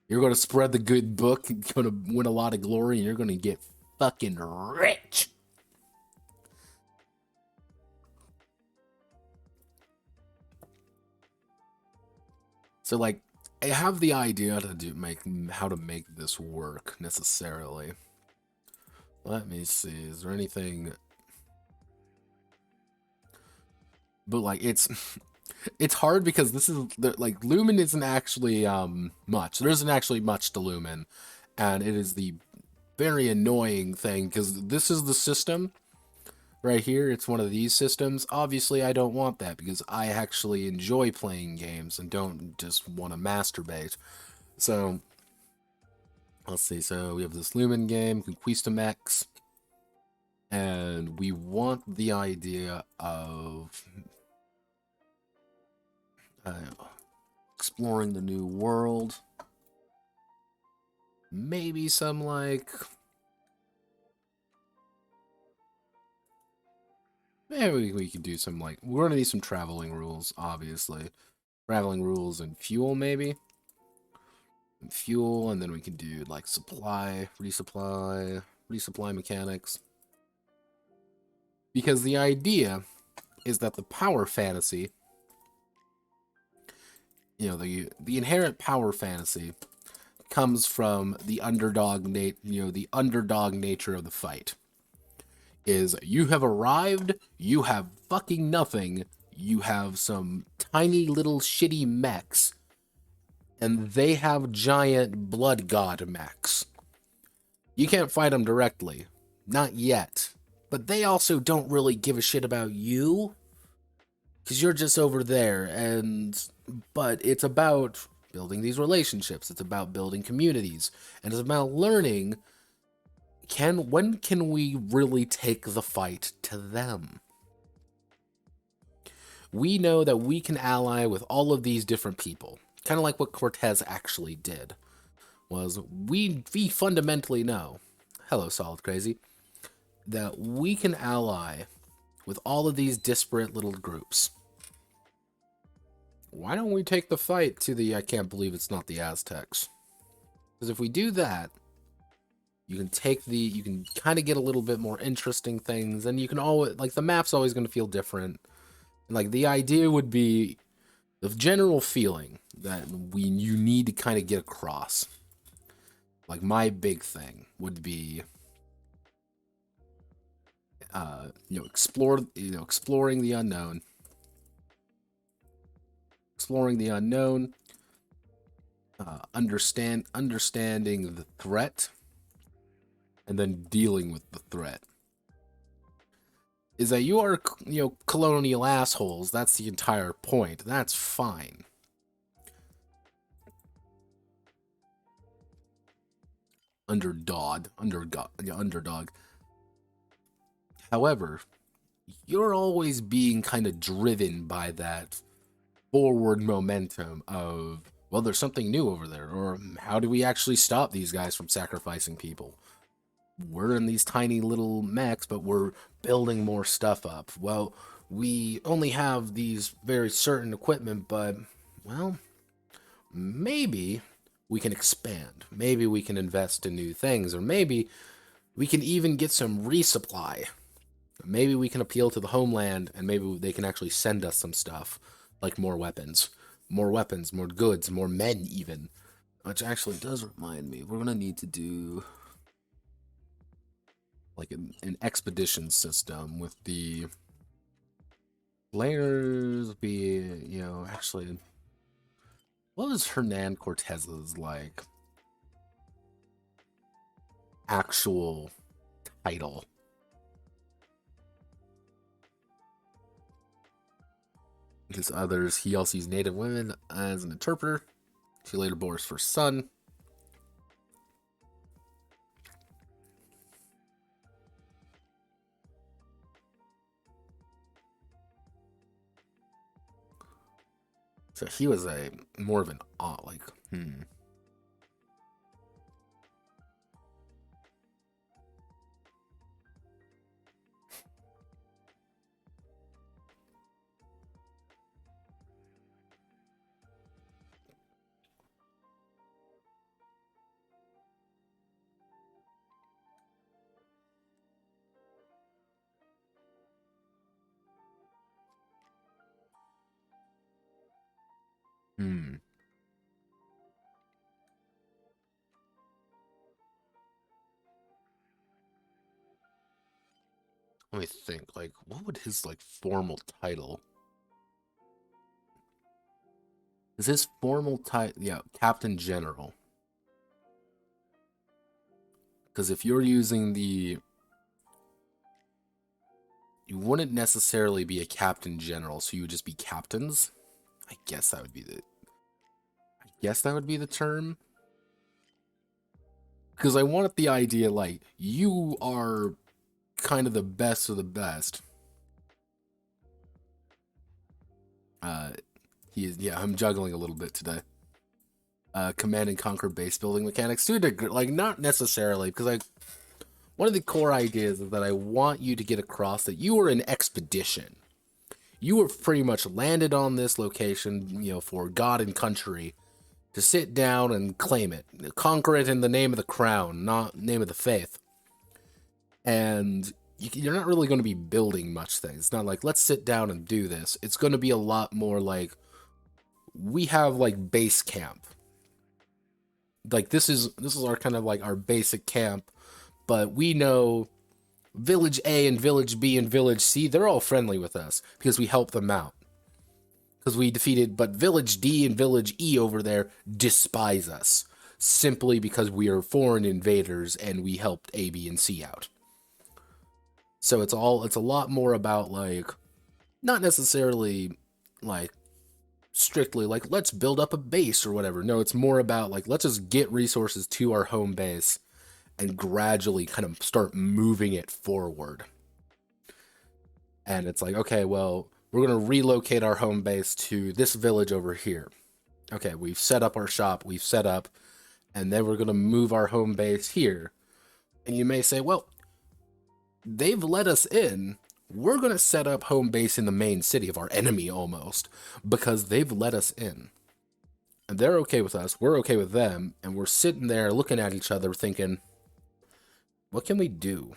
You're going to spread the good book, you're going to win a lot of glory, and you're going to get fucking rich. So, like, I have the idea how to make this work necessarily. Let me see. Is there anything? But like, it's hard because this is like, Lumen isn't actually much. There isn't actually much to Lumen, and it is the very annoying thing, because this is the system right here. It's one of these systems. Obviously, I don't want that, because I actually enjoy playing games and don't just want to masturbate. So, let's see. So, we have this Lumen game, Conquista Mechs, and we want the idea of exploring the new world. Maybe some, like... Maybe we could do some, like, we're gonna need some traveling rules, obviously. Traveling rules and fuel, maybe. And fuel, and then we can do, like, resupply mechanics. Because the idea is that the power fantasy, the inherent power fantasy comes from the underdog nature of the fight. Is you have arrived, you have fucking nothing, you have some tiny little shitty mechs, and they have giant blood god mechs. You can't fight them directly. Not yet. But they also don't really give a shit about you, because you're just over there, but it's about building these relationships, it's about building communities, and it's about learning, when can we really take the fight to them? We know that we can ally with all of these different people, kind of like what Cortez actually did, was we fundamentally know, hello Solid Crazy, that we can ally with all of these disparate little groups. Why don't we take the fight to the I can't believe it's not the Aztecs? Because if we do that, you can kind of get a little bit more interesting things, and you can always, like, the map's always going to feel different. And, like, the idea would be, the general feeling that you need to kind of get across. Like, my big thing would be, exploring the unknown. Exploring the unknown. Understanding the threat. And then dealing with the threat. Is that you are, colonial assholes. That's the entire point. That's fine. Underdog. However, you're always being kind of driven by that forward momentum of, well, there's something new over there, or how do we actually stop these guys from sacrificing people? We're in these tiny little mechs, but we're building more stuff up. Well, we only have these very certain equipment, but, well, maybe we can expand. Maybe we can invest in new things, or maybe we can even get some resupply. Maybe we can appeal to the homeland, and maybe they can actually send us some stuff, like more weapons, more goods, more men even. Which actually does remind me, we're gonna need to do like an expedition system with the players be, you know, actually, what is Hernan Cortez's like actual title? His others, he also used native women as an interpreter. She later bore his first son. So he was a more of an like Let me think, like, what would his, like, formal title? Is his formal title, yeah, Captain General. Because if you're using the... You wouldn't necessarily be a Captain General, so you would just be captains. I guess that would be the term. Because I wanted the idea, like, you are kind of the best of the best. I'm juggling a little bit today. Command and Conquer base building mechanics to a degree, like, not necessarily, because one of the core ideas is that I want you to get across that you were an expedition. You were pretty much landed on this location, you know, for God and country, to sit down and claim it. Conquer it in the name of the crown, not name of the faith. And you're not really going to be building much things. It's not like, let's sit down and do this. It's going to be a lot more like, we have, like, base camp. Like, this is our kind of, like, our basic camp. But we know Village A and Village B and Village C, they're all friendly with us because we help them out. Because we defeated, but Village D and Village E over there despise us. Simply because we are foreign invaders and we helped A, B, and C out. So it's a lot more about, like, not necessarily, like, strictly, like, let's build up a base or whatever. No, it's more about, like, let's just get resources to our home base and gradually kind of start moving it forward. And it's like, okay, well, we're going to relocate our home base to this village over here. Okay, we've set up our shop, and then we're going to move our home base here. And you may say, well, they've let us in. We're going to set up home base in the main city of our enemy almost, because they've let us in. And they're okay with us, we're okay with them, and we're sitting there looking at each other thinking, what can we do?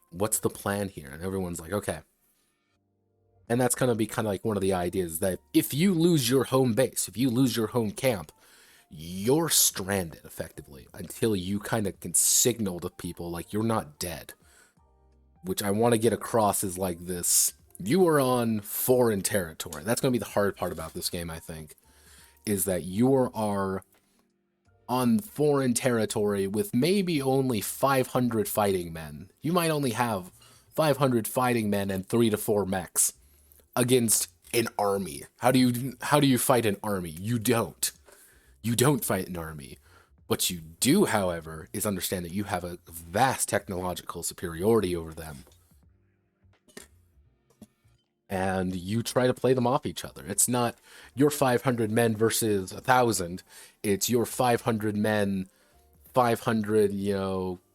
What's the plan here? And everyone's like, okay. And that's going to be kind of like one of the ideas that if you lose your home base, if you lose your home camp, you're stranded effectively until you kind of can signal to people like you're not dead. Which I want to get across is like this. You are on foreign territory. That's going to be the hard part about this game, I think, is that you are on foreign territory with maybe only 500 fighting men. You might only have 500 fighting men and 3 to 4 mechs against an army. How do you fight an army? You don't. You don't fight an army. What you do, however, is understand that you have a vast technological superiority over them. And you try to play them off each other. It's not your 500 men versus 1,000. It's your 500 men, 500,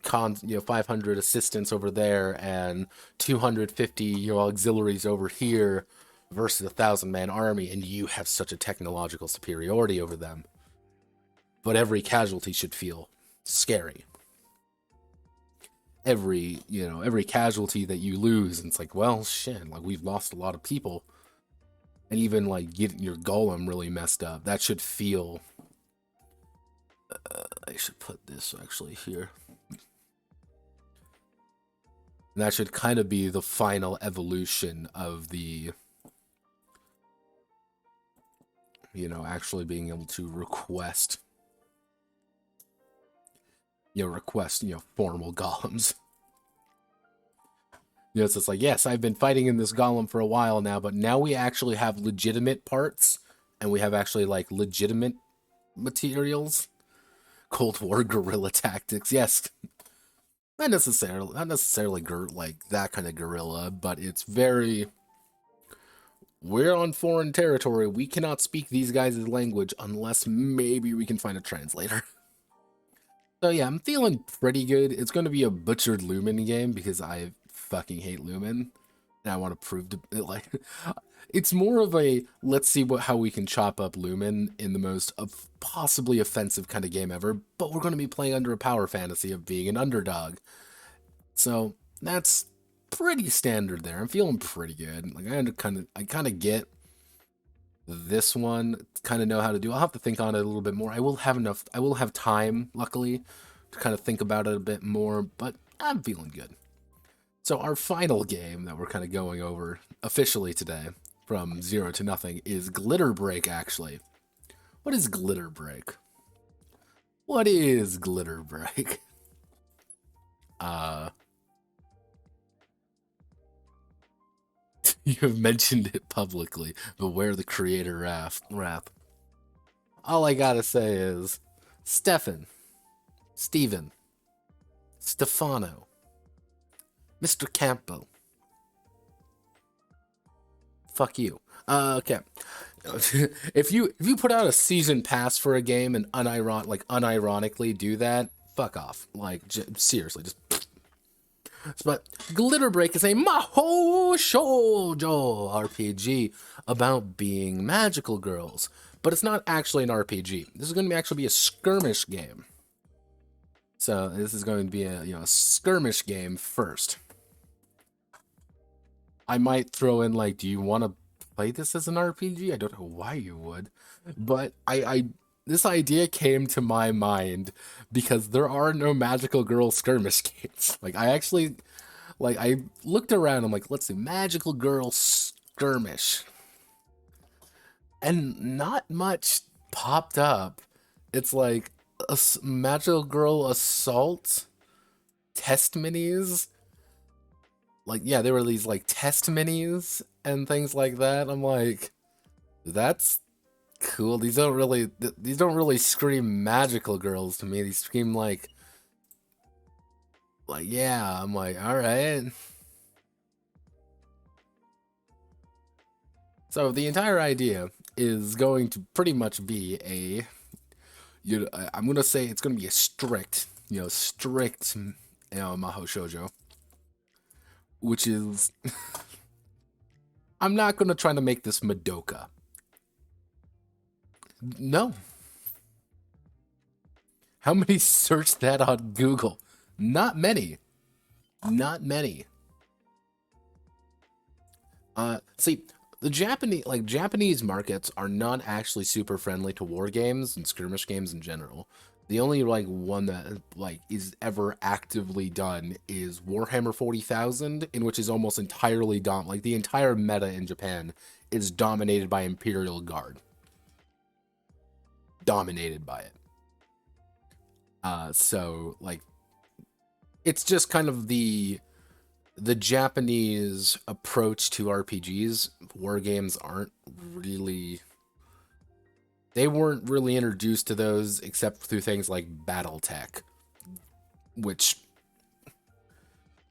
500 assistants over there, and 250, auxiliaries over here, versus a 1,000-man army, and you have such a technological superiority over them. But every casualty should feel scary. Every casualty that you lose, and it's like, well, shit, like, we've lost a lot of people. And even, like, getting your golem really messed up. That should feel... I should put this, actually, here. And that should kind of be the final evolution of the... actually being able to request... formal golems. So it's like, yes, I've been fighting in this golem for a while now, but now we actually have legitimate parts, and we have actually, like, legitimate materials. Cold War guerrilla tactics, yes. Not necessarily, like, that kind of guerrilla, but it's very... We're on foreign territory. We cannot speak these guys' language unless maybe we can find a translator. So yeah, I'm feeling pretty good. It's going to be a butchered Lumen game because I fucking hate Lumen, and I want to prove to it, like, it's more of a let's see how we can chop up Lumen in the most possibly offensive kind of game ever. But we're going to be playing under a power fantasy of being an underdog, so that's pretty standard there. I'm feeling pretty good. Like, I kind of get this one, kind of know how to do. I'll have to think on it a little bit more. I will have time, luckily, to kind of think about it a bit more, but I'm feeling good. So our final game that we're kind of going over officially today, from 0 to nothing, is Glitter Break, actually. What is Glitter Break? What is Glitter Break? You have mentioned it publicly. Beware the creator wrath. All I gotta say is, Steven, Stefano, Mr. Campo. Fuck you. Okay. If you put out a season pass for a game and unironically do that, fuck off. Like, seriously, just. But Glitter Break is a MAHOU SHOUUUJO RPG about being magical girls, but it's not actually an RPG. This is going to actually be a skirmish game. So this is going to be a skirmish game first. I might throw in, like, do you want to play this as an RPG? I don't know why you would, but this idea came to my mind because there are no magical girl skirmish games. Like, I looked around, I'm like, let's see, magical girl skirmish. And not much popped up. It's like a magical girl assault test minis. Like, yeah, there were these, like, test minis and things like that. I'm like, that's cool. These don't really scream magical girls to me. These scream like, yeah. I'm like, all right. So the entire idea is going to pretty much be I'm gonna say it's gonna be a strict MAHOU shoujo, which is I'm not gonna try to make this Madoka. No. How many searched that on Google? Not many. Not many. See, the Japanese markets are not actually super friendly to war games and skirmish games in general. The only one that is ever actively done is Warhammer 40,000, in which is almost entirely the entire meta in Japan is dominated by Imperial Guard. Dominated by it. So it's just kind of the Japanese approach to RPGs. War games they weren't really introduced to those except through things like BattleTech, which,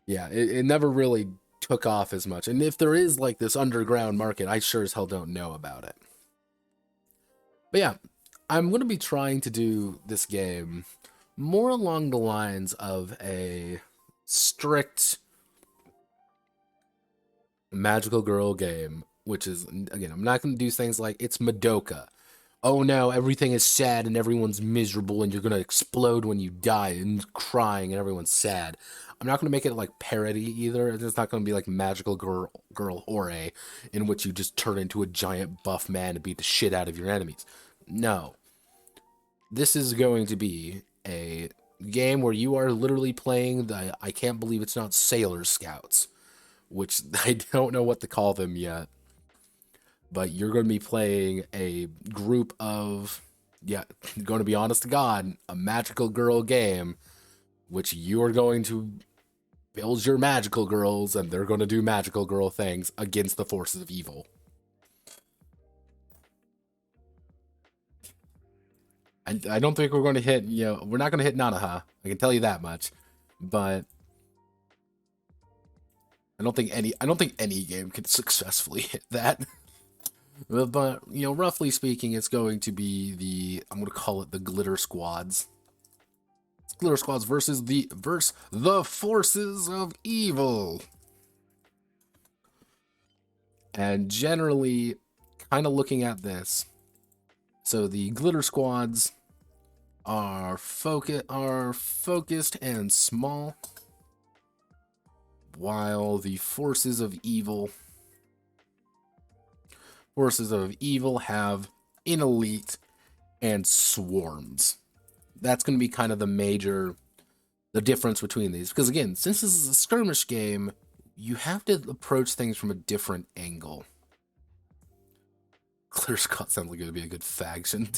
yeah, it never really took off as much. And if there is this underground market, I sure as hell don't know about it. But yeah, I'm going to be trying to do this game more along the lines of a strict magical girl game which is, again, I'm not going to do things like it's Madoka. Oh no, everything is sad and everyone's miserable and you're going to explode when you die and crying and everyone's sad. I'm not going to make it like parody either. It's not going to be like Magical Girl Ore, in which you just turn into a giant buff man and beat the shit out of your enemies. No. This is going to be a game where you are literally playing the, I can't believe it's not Sailor Scouts, which I don't know what to call them yet. But you're going to be playing a group of, yeah, going to be honest to God, a magical girl game, which you are going to build your magical girls, and they're going to do magical girl things against the forces of evil. I don't think we're going to hit, we're not going to hit Nanaha. I can tell you that much. But I don't think any game can successfully hit that. But, roughly speaking, it's going to be I'm going to call it the Glitter Squads. It's Glitter Squads versus the forces of evil. And generally, kind of looking at this, so the Glitter Squads are focused and small, while the forces of evil have an elite and swarms. That's going to be kind of the difference between these. Because again, since this is a skirmish game, you have to approach things from a different angle. Clear Scott sounds like it would be a good faction.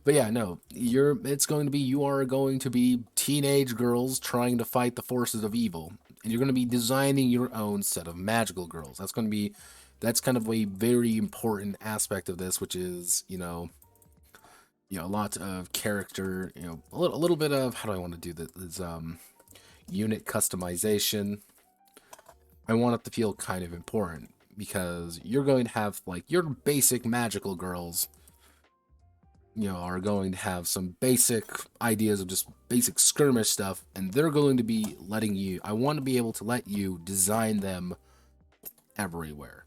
But yeah, no, you are going to be teenage girls trying to fight the forces of evil. And you're going to be designing your own set of magical girls. That's kind of a very important aspect of this, which is, a lot of character, a little bit of, how do I want to do this, unit customization. I want it to feel kind of important, because you're going to have, like, your basic magical girls, are going to have some basic ideas of just basic skirmish stuff, and they're going to be I want to be able to let you design them everywhere.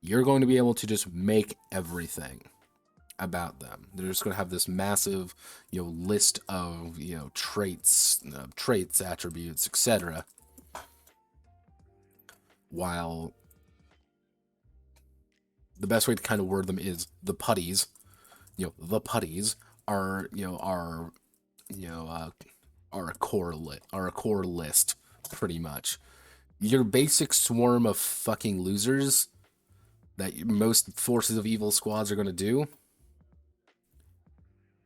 You're going to be able to just make everything about them. They're just going to have this massive, list of, traits, attributes, etc. While the best way to kind of word them is the putties. The putties are a core list, pretty much. Your basic swarm of fucking losers that most forces of evil squads are going to do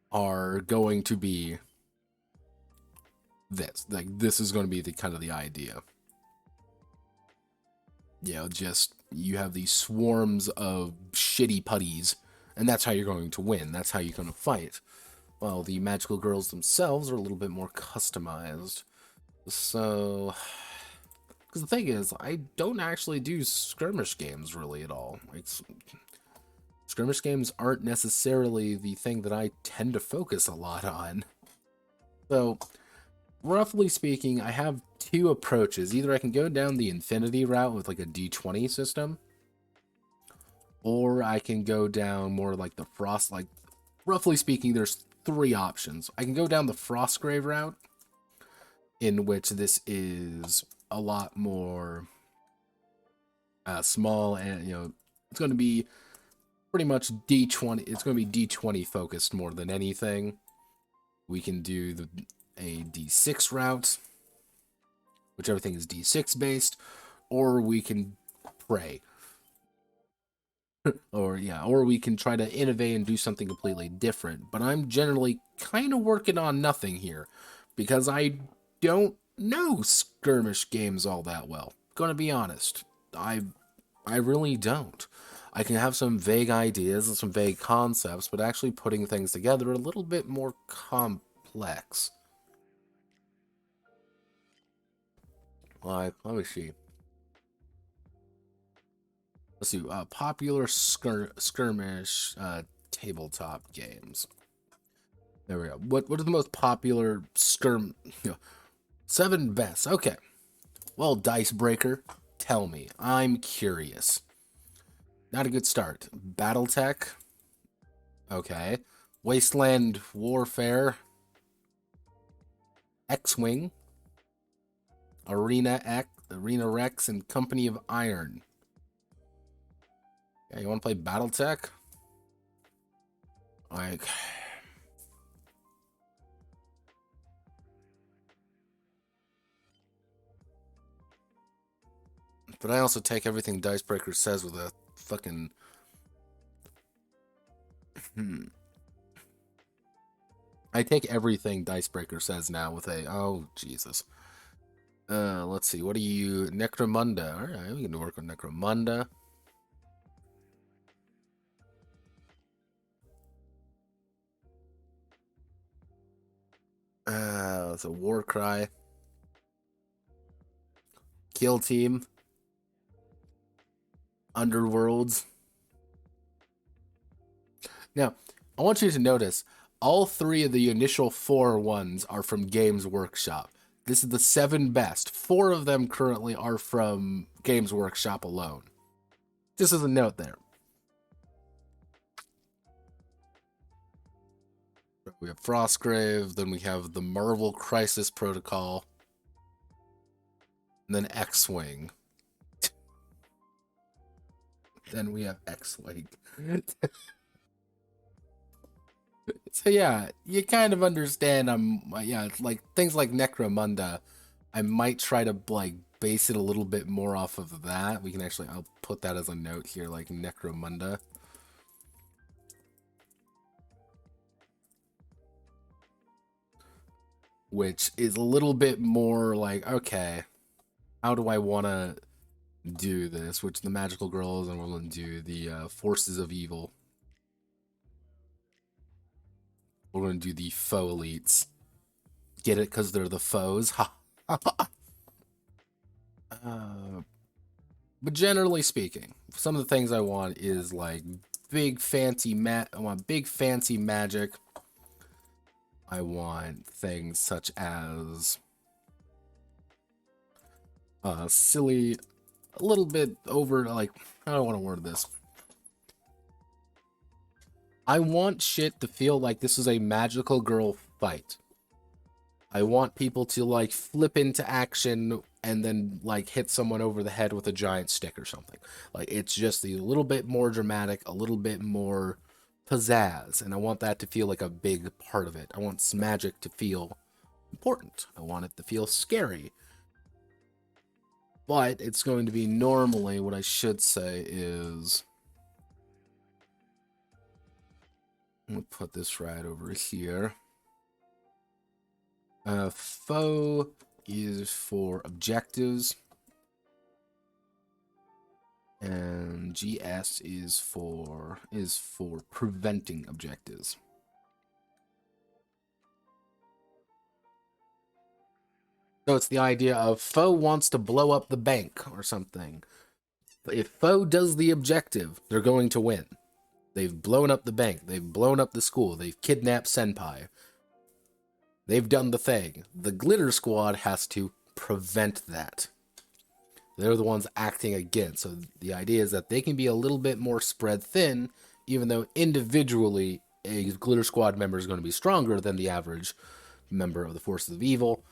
are going to be this. Like, this is going to be the kind of the idea. Just, you have these swarms of shitty putties, and that's how you're going to win. That's how you're going to fight. Well, the magical girls themselves are a little bit more customized. So, because the thing is, I don't actually do skirmish games really at all. Like, skirmish games aren't necessarily the thing that I tend to focus a lot on. So, roughly speaking, I have two approaches. Either I can go down the infinity route with like a D20 system, or I can go down more like the frost. Like, roughly speaking, there's three options. I can go down the Frostgrave route, in which this is a lot more small, and it's going to be pretty much D20. It's going to be D20 focused more than anything. We can do a D6 route, which everything is D6 based, or we can pray. or we can try to innovate and do something completely different. But I'm generally kind of working on nothing here, because I don't know skirmish games all that well. Gonna be honest, I really don't. I can have some vague ideas and some vague concepts, but actually putting things together are a little bit more complex. Like, let me see. Let's see, popular skirmish tabletop games. There we go. What are the most popular 7 best? Okay. Well, Dicebreaker, tell me. I'm curious. Not a good start. Battletech. Okay. Wasteland Warfare. X-Wing. Arena Rex, and Company of Iron. Yeah, you want to play Battletech? Like... But I also take everything Dicebreaker says with a fucking... I take everything Dicebreaker says now with a... Oh, Jesus. Let's see. What are you... Necromunda. Alright, we can work on Necromunda. It's a Warcry. Kill Team. Underworlds. Now, I want you to notice, all 3 of the initial 4 ones are from Games Workshop. This is the 7 best. 4 of them currently are from Games Workshop alone. Just as a note there. We have Frostgrave, then we have the Marvel Crisis Protocol, and then X-Wing. Then we have X-Wing. So yeah, you kind of understand. Yeah, like things like Necromunda, I might try to like base it a little bit more off of that. We can actually, I'll put that as a note here, like Necromunda. Which is a little bit more like, okay, how do I want to do this? Which the Magical Girls, and we're going to do the Forces of Evil. We're going to do the Foe Elites. Get it? Because they're the foes. But generally speaking, some of the things I want is like big fancy I want big fancy magic. I want things such as silly, a little bit over, like, I don't want to word this. I want shit to feel like this is a magical girl fight. I want people to like flip into action and then like hit someone over the head with a giant stick or something. Like it's just a little bit more dramatic, a little bit more pizzazz, and I want that to feel like a big part of it. I want magic to feel important. I want it to feel scary. But it's going to be normally, what I should say is, I'm going to put this right over here. Foe is for objectives. And GS is for preventing objectives. So it's the idea of foe wants to blow up the bank or something. If foe does the objective, they're going to win. They've blown up the bank. They've blown up the school. They've kidnapped Senpai. They've done the thing. The Glitter Squad has to prevent that. They're the ones acting against. So the idea is that they can be a little bit more spread thin, even though individually a Glitter Squad member is going to be stronger than the average member of the Forces of Evil.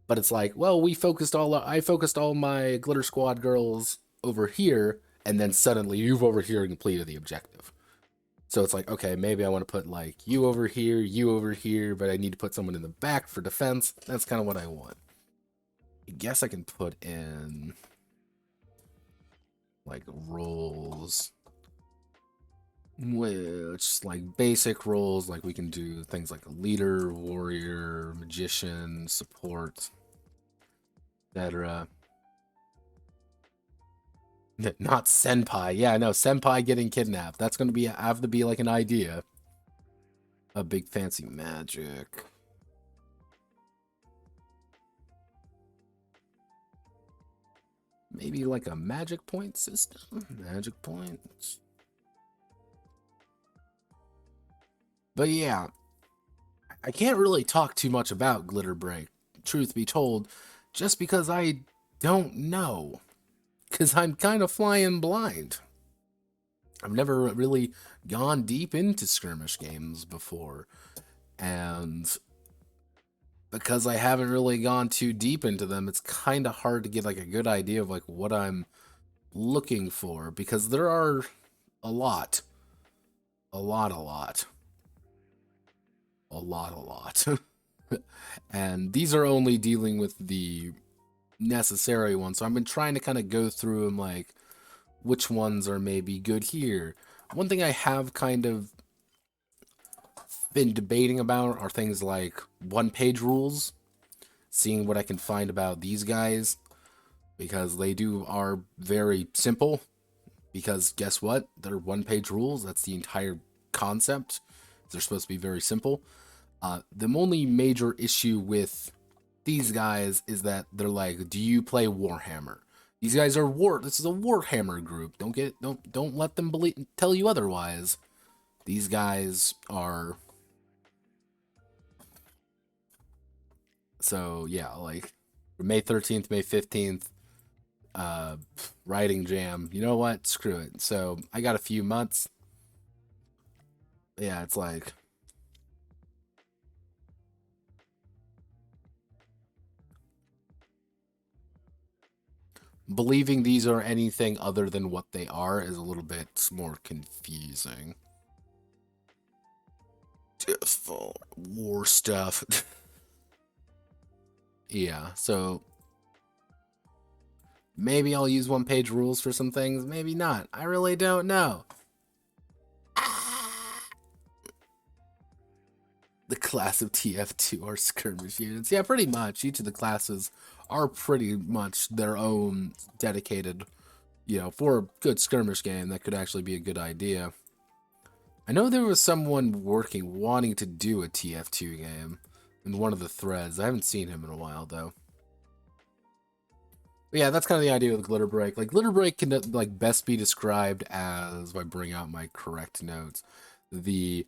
But it's like, well, I focused all my Glitter Squad girls over here, and then suddenly you've over here and completed the objective. So it's like, okay, maybe I want to put like you over here, but I need to put someone in the back for defense. That's kind of what I want. I guess I can put in like roles, which like basic roles, like we can do things like a leader, warrior, magician, support, etc. Not Senpai. Yeah, no, Senpai getting kidnapped. That's going to have to be like an idea. A big fancy magic. Maybe like a magic point system? Magic points. But yeah, I can't really talk too much about Glitter Break, truth be told, just because I don't know. Because I'm kind of flying blind. I've never really gone deep into skirmish games before, and because I haven't really gone too deep into them, it's kind of hard to get like a good idea of like what I'm looking for, because there are a lot, a lot, a lot, a lot, a lot. And these are only dealing with the necessary ones. So I've been trying to kind of go through them, like which ones are maybe good here. One thing I have kind of been debating about are things like one-page rules, seeing what I can find about these guys, because they are very simple. Because guess what? They're one-page rules. That's the entire concept. They're supposed to be very simple. The only major issue with these guys is that they're like, do you play Warhammer? These guys are this is a Warhammer group. Don't let them tell you otherwise. These guys are. So yeah, like May 13th, May 15th, writing jam. You know what? Screw it. So I got a few months. Yeah, it's like, believing these are anything other than what they are is a little bit more confusing. War stuff. Yeah, so maybe I'll use one-page rules for some things, maybe not. I really don't know. The class of TF2 are skirmish units. Yeah, pretty much. Each of the classes are pretty much their own dedicated, for a good skirmish game, that could actually be a good idea. I know there was someone wanting to do a TF2 game in one of the threads. I haven't seen him in a while, though. But yeah, that's kind of the idea with Glitter Break. Like, Glitter Break can, like, best be described as, if I bring out my correct notes, the,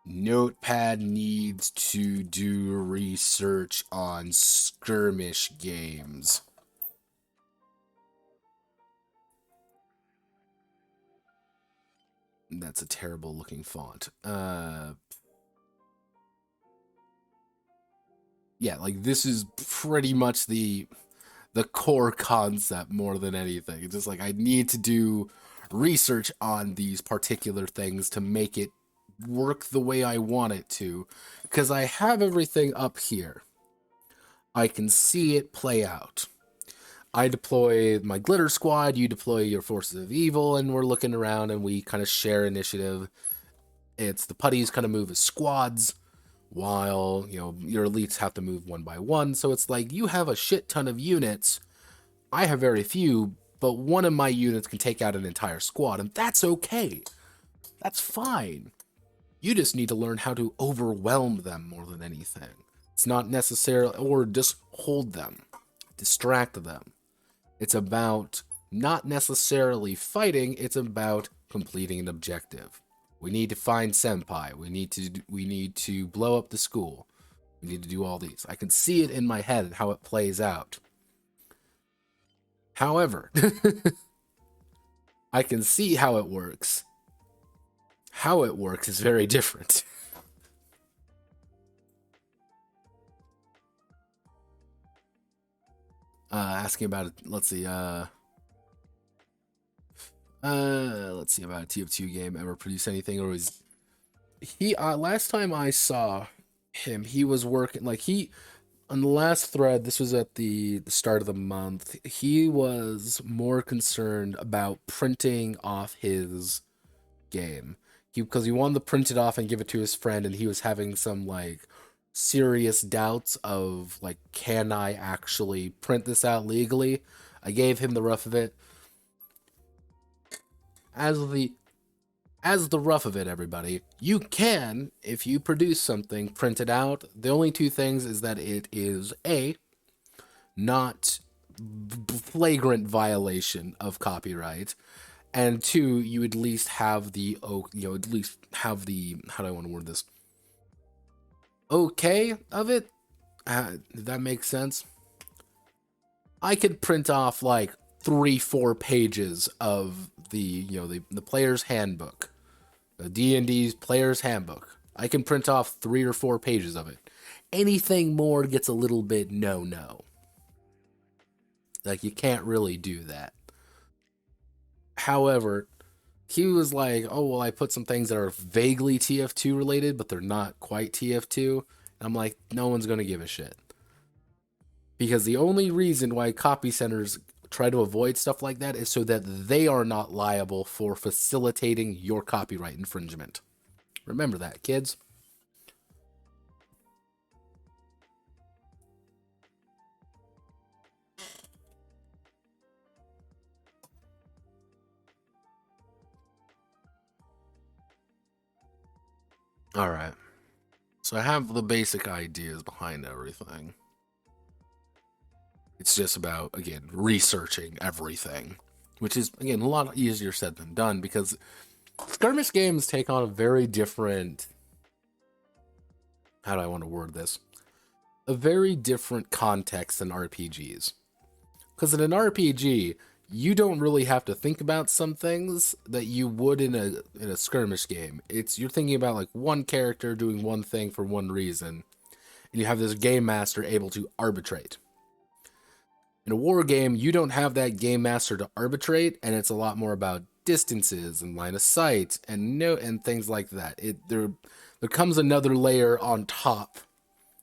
Notepad needs to do research on skirmish games. That's a terrible looking font. Yeah, like this is pretty much the core concept more than anything. It's just like I need to do research on these particular things to make it work the way I want it to, because I have everything up here. I can see it play out. I deploy my glitter squad, you deploy your forces of evil, and we're looking around and we kind of share initiative. It's the putties kind of move as squads, while, your elites have to move one by one. So it's like you have a shit ton of units. I have very few, but one of my units can take out an entire squad, and that's okay. That's fine. You just need to learn how to overwhelm them more than anything. It's not necessarily, or just hold them, distract them. It's about not necessarily fighting, it's about completing an objective. We need to find Senpai. We need to blow up the school. We need to do all these. I can see it in my head how it plays out. However, I can see how it works. How it works is very different. Asking about it. Let's see about a TF2 game ever produce anything, or was he last time I saw him, he was working on the last thread. This was at the start of the month. He was more concerned about printing off his game. Because he wanted to print it off and give it to his friend, and he was having some serious doubts of can I actually print this out legally? I gave him the rough of it. As the rough of it, everybody, you can, if you produce something, print it out. The only two things is that it is not flagrant violation of copyright, and two, you at least have the how do I want to word this? Okay of it. Did that make sense? I could print off like 3-4 pages of the player's handbook, the D&D's player's handbook. I can print off 3 or 4 pages of it. Anything more gets a little bit no. Like, you can't really do that. However, he was like, oh, well, I put some things that are vaguely TF2 related, but they're not quite TF2. And I'm like, no one's going to give a shit. Because the only reason why copy centers try to avoid stuff like that is so that they are not liable for facilitating your copyright infringement. Remember that, kids. Alright. So I have the basic ideas behind everything. It's just about, again, researching everything. Which is, again, a lot easier said than done, because skirmish games take on a very different... How do I want to word this? A very different context than RPGs. Because in an RPG, you don't really have to think about some things that you would in a skirmish game. You're thinking about like one character doing one thing for one reason, and you have this game master able to arbitrate. In a war game, you don't have that game master to arbitrate, and it's a lot more about distances and line of sight and things like that. There comes another layer on top,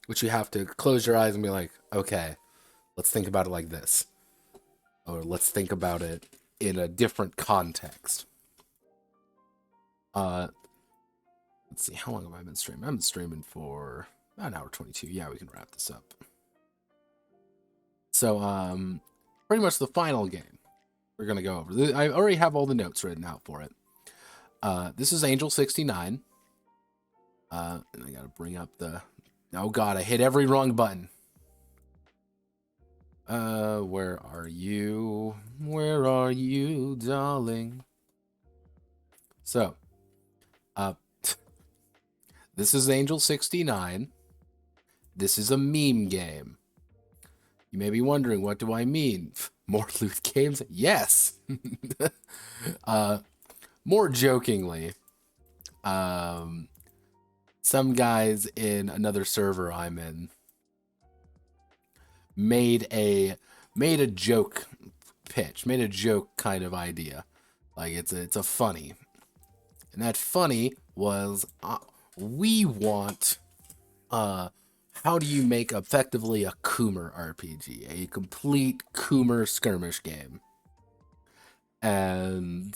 which you have to close your eyes and be like, okay, let's think about it like this. Or let's think about it in a different context. Let's see, how long have I been streaming? I've been streaming for about an hour 22. Yeah, we can wrap this up. So, pretty much the final game we're going to go over. I already have all the notes written out for it. This is Angel 69. And I got to bring up the... Oh god, I hit every wrong button. Where are you? Where are you, darling? So, this is Angel 69. This is a meme game. You may be wondering, what do I mean? More loot games? Yes! More jokingly, some guys in another server I'm in made a joke pitch, made a joke kind of idea. Like, it's a funny. And that funny was, we want, how do you make effectively a Coomer RPG, a complete Coomer skirmish game? And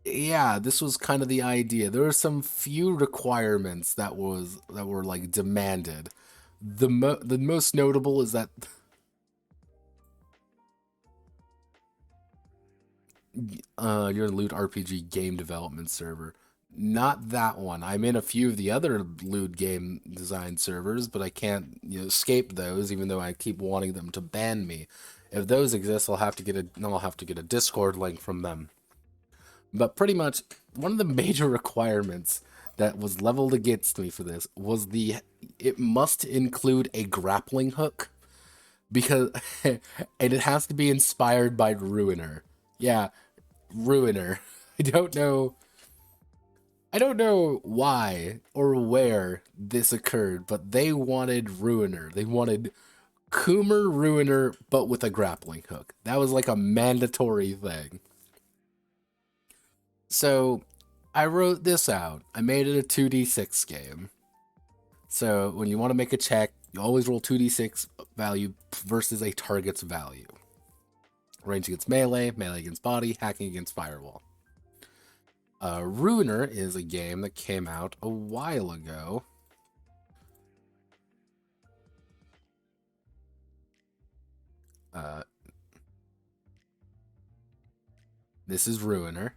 yeah, this was kind of the idea. There were some few requirements that were like demanded. The most notable is that you're in Loot RPG game development server. Not that one. I'm in a few of the other Loot game design servers, but I can't escape those, even though I keep wanting them to ban me. If those exist, I'll have to get a Discord link from them. But pretty much one of the major requirements that was leveled against me for this was it must include a grappling hook, because and it has to be inspired by Ruiner. Yeah, Ruiner. I don't know why or where this occurred, but they wanted Ruiner. They wanted Coomer Ruiner, but with a grappling hook. That was like a mandatory thing. So I wrote this out. I made it a 2d6 game. So when you want to make a check, you always roll 2d6 value versus a target's value. Range against melee, melee against body, hacking against firewall. Ruiner is a game that came out a while ago. This is Ruiner.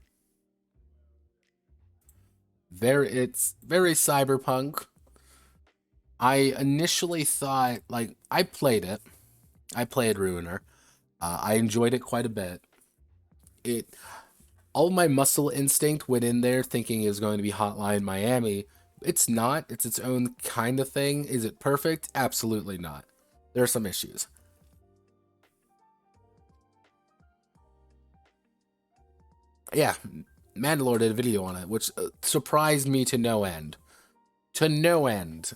It's very cyberpunk. I initially thought, like, I played Ruiner. I enjoyed it quite a bit. All my muscle instinct went in there thinking it was going to be Hotline Miami. It's not. It's its own kind of thing. Is it perfect? Absolutely not. There are some issues. Yeah, Mandalore did a video on it, which surprised me to no end. To no end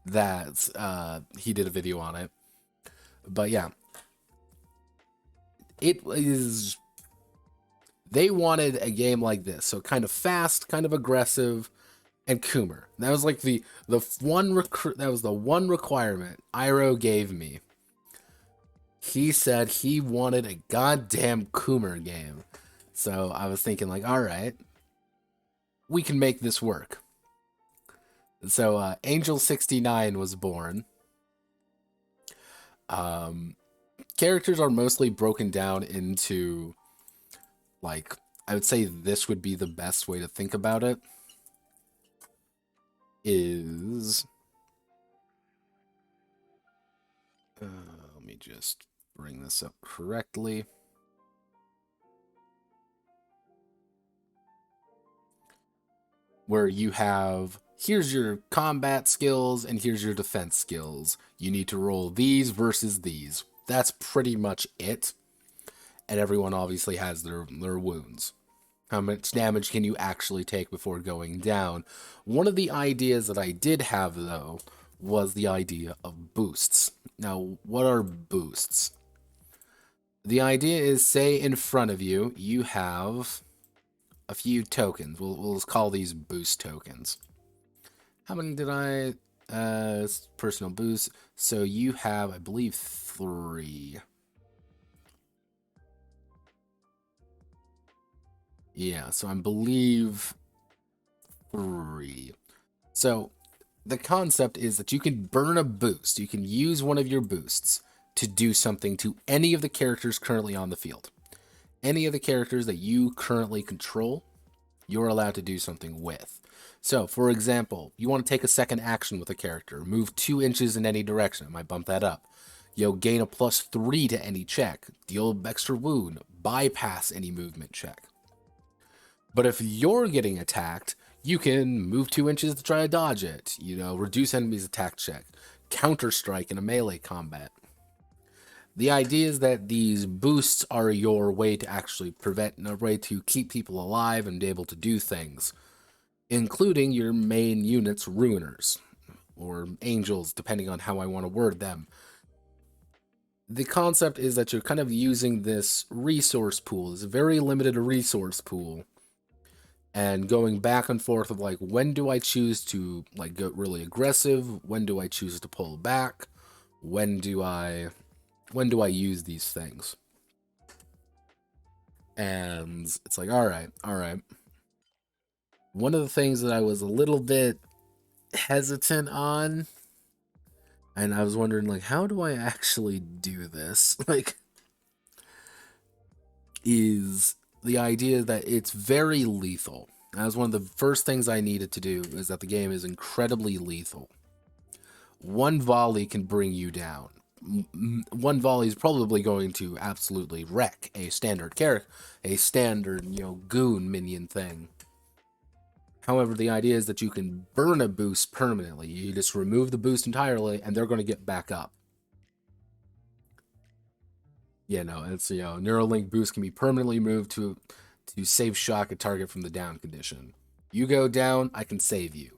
that he did a video on it. But yeah, it is. They wanted a game like this, so kind of fast, kind of aggressive, and Coomer. That was like the one requirement Iroh gave me. He said he wanted a goddamn Coomer game. So I was thinking like, all right, we can make this work. So Angel 69 was born. Characters are mostly broken down into, like, I would say this would be the best way to think about it. Is let me just bring this up correctly. Where you have, here's your combat skills and here's your defense skills. You need to roll these versus these. That's pretty much it. And everyone obviously has their wounds. How much damage can you actually take before going down? One of the ideas that I did have, though, was the idea of boosts. Now, what are boosts? The idea is, say in front of you, you have a few tokens. We'll call these boost tokens. How many did I... personal boost. So you have, I believe, 3. Yeah, so I believe 3. So the concept is that you can burn a boost. You can use one of your boosts to do something to any of the characters currently on the field. Any of the characters that you currently control, you're allowed to do something with. So, for example, you want to take a second action with a character, move 2 inches in any direction. I might bump that up. You'll gain a +3 to any check, deal extra wound, bypass any movement check. But if you're getting attacked, you can move 2 inches to try to dodge it, reduce enemies' attack check, counter strike in a melee combat. The idea is that these boosts are your way to actually prevent, a way to keep people alive and be able to do things, including your main unit's ruiners, or angels, depending on how I want to word them. The concept is that you're kind of using this resource pool, this very limited resource pool, and going back and forth of like, when do I choose to like go really aggressive? When do I choose to pull back? When do I use these things? And it's like, all right. One of the things that I was a little bit hesitant on, and I was wondering, like, how do I actually do this? Like, is the idea that it's very lethal. That was one of the first things I needed to do, is that the game is incredibly lethal. One volley can bring you down. One volley is probably going to absolutely wreck a standard character, a standard, goon minion thing. However, the idea is that you can burn a boost permanently. You just remove the boost entirely, and they're going to get back up. It's, Neuralink boost can be permanently moved to save shock a target from the down condition. You go down, I can save you.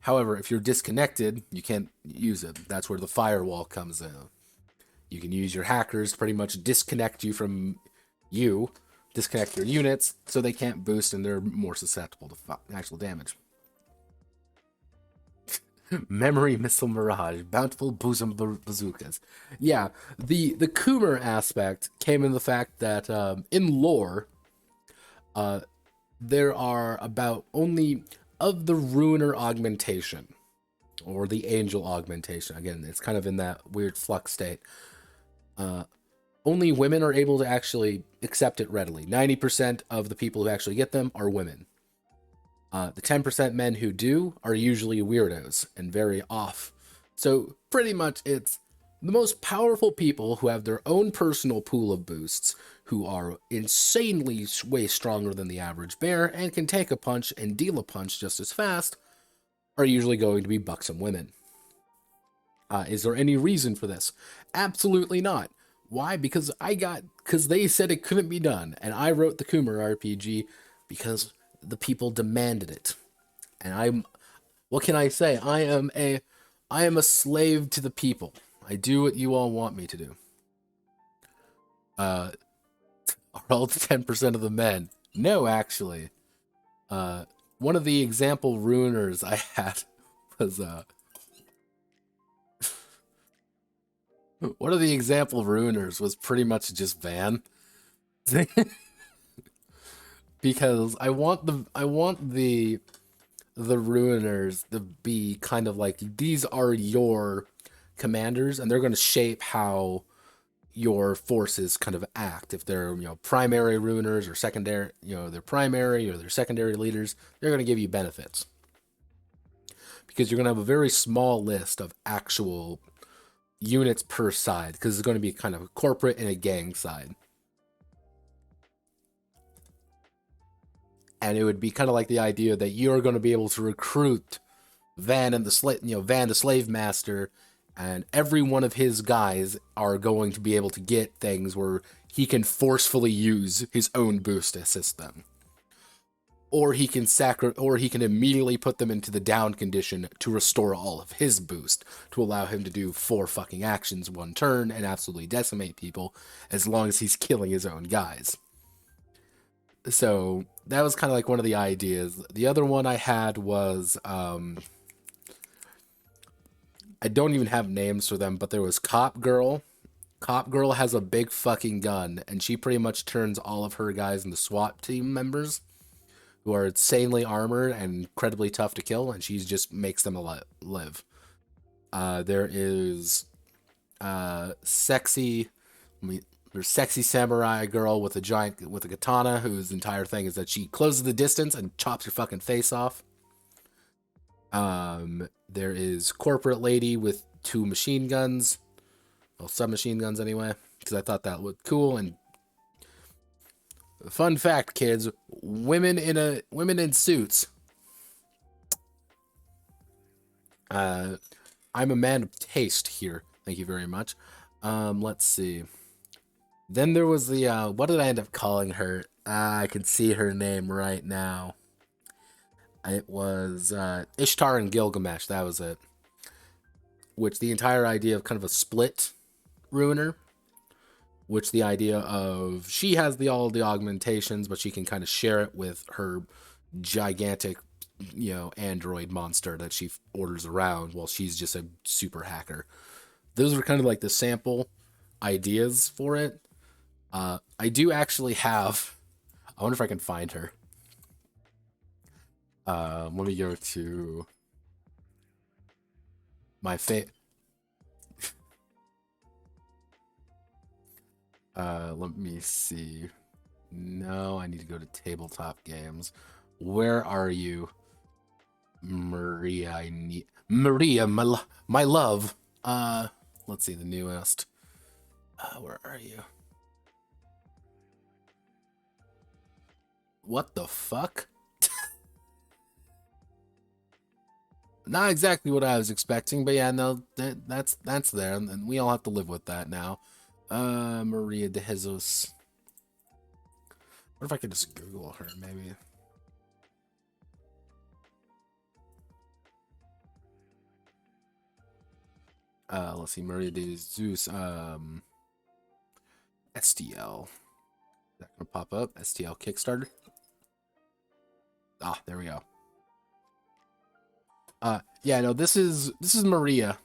However, if you're disconnected, you can't use it. That's where the firewall comes in. You can use your hackers to pretty much disconnect you from disconnect your units so they can't boost and they're more susceptible to actual damage. Memory missile mirage, bountiful bosom bazookas. Yeah, the Coomer aspect came in the fact that in lore, there are about only of the Ruiner augmentation or the Angel augmentation. Again, it's kind of in that weird flux state. Only women are able to actually accept it readily. 90% of the people who actually get them are women. The 10% men who do are usually weirdos and very off. So pretty much it's the most powerful people who have their own personal pool of boosts, who are insanely way stronger than the average bear and can take a punch and deal a punch just as fast, are usually going to be buxom women. Is there any reason for this? Absolutely not. Why? Because they said it couldn't be done, and I wrote the Coomer RPG because the people demanded it. And what can I say? I am a slave to the people. I do what you all want me to do. Are all 10% of the men? No, actually. One of the example ruiners I had was one of the example ruiners was pretty much just Van. Because I want the ruiners to be kind of like, these are your commanders and they're going to shape how your forces kind of act. If they're, primary ruiners or secondary, they're primary or they're secondary leaders, they're going to give you benefits. Because you're going to have a very small list of actual units per side, because it's going to be kind of a corporate and a gang side. And it would be kind of like the idea that you're going to be able to recruit Van and Van the slave master, and every one of his guys are going to be able to get things where he can forcefully use his own boost to assist them. Or he can immediately put them into the down condition to restore all of his boost, to allow him to do 4 fucking actions one turn and absolutely decimate people, as long as he's killing his own guys. So that was kind of like one of the ideas. The other one I had was, I don't even have names for them, but there was Cop Girl. Cop Girl has a big fucking gun, and she pretty much turns all of her guys into SWAT team members, who are insanely armored and incredibly tough to kill, and she just makes them live. There is sexy samurai girl with a katana, whose entire thing is that she closes the distance and chops your fucking face off. There is corporate lady with 2 machine guns, well, submachine guns anyway, because I thought that looked cool. And fun fact, kids, women in suits. I'm a man of taste here. Thank you very much. Let's see. Then there was the, what did I end up calling her? I can see her name right now. It was Ishtar and Gilgamesh, that was it. Which the entire idea of kind of a split ruiner. Which the idea of, she has all the augmentations, but she can kind of share it with her gigantic, android monster that she orders around while she's just a super hacker. Those were kind of like the sample ideas for it. I do actually have, I wonder if I can find her. Let me go to my let me see. No, I need to go to tabletop games. Where are you? Maria, Maria, my love. Let's see the newest. Where are you? What the fuck? Not exactly what I was expecting, but yeah, no, that's there, and we all have to live with that now. Maria de Jesus. What if I could just Google her, maybe? Let's see, Maria de Jesus, STL. Is that gonna pop up? STL Kickstarter? Ah, there we go. Yeah, no, this is Maria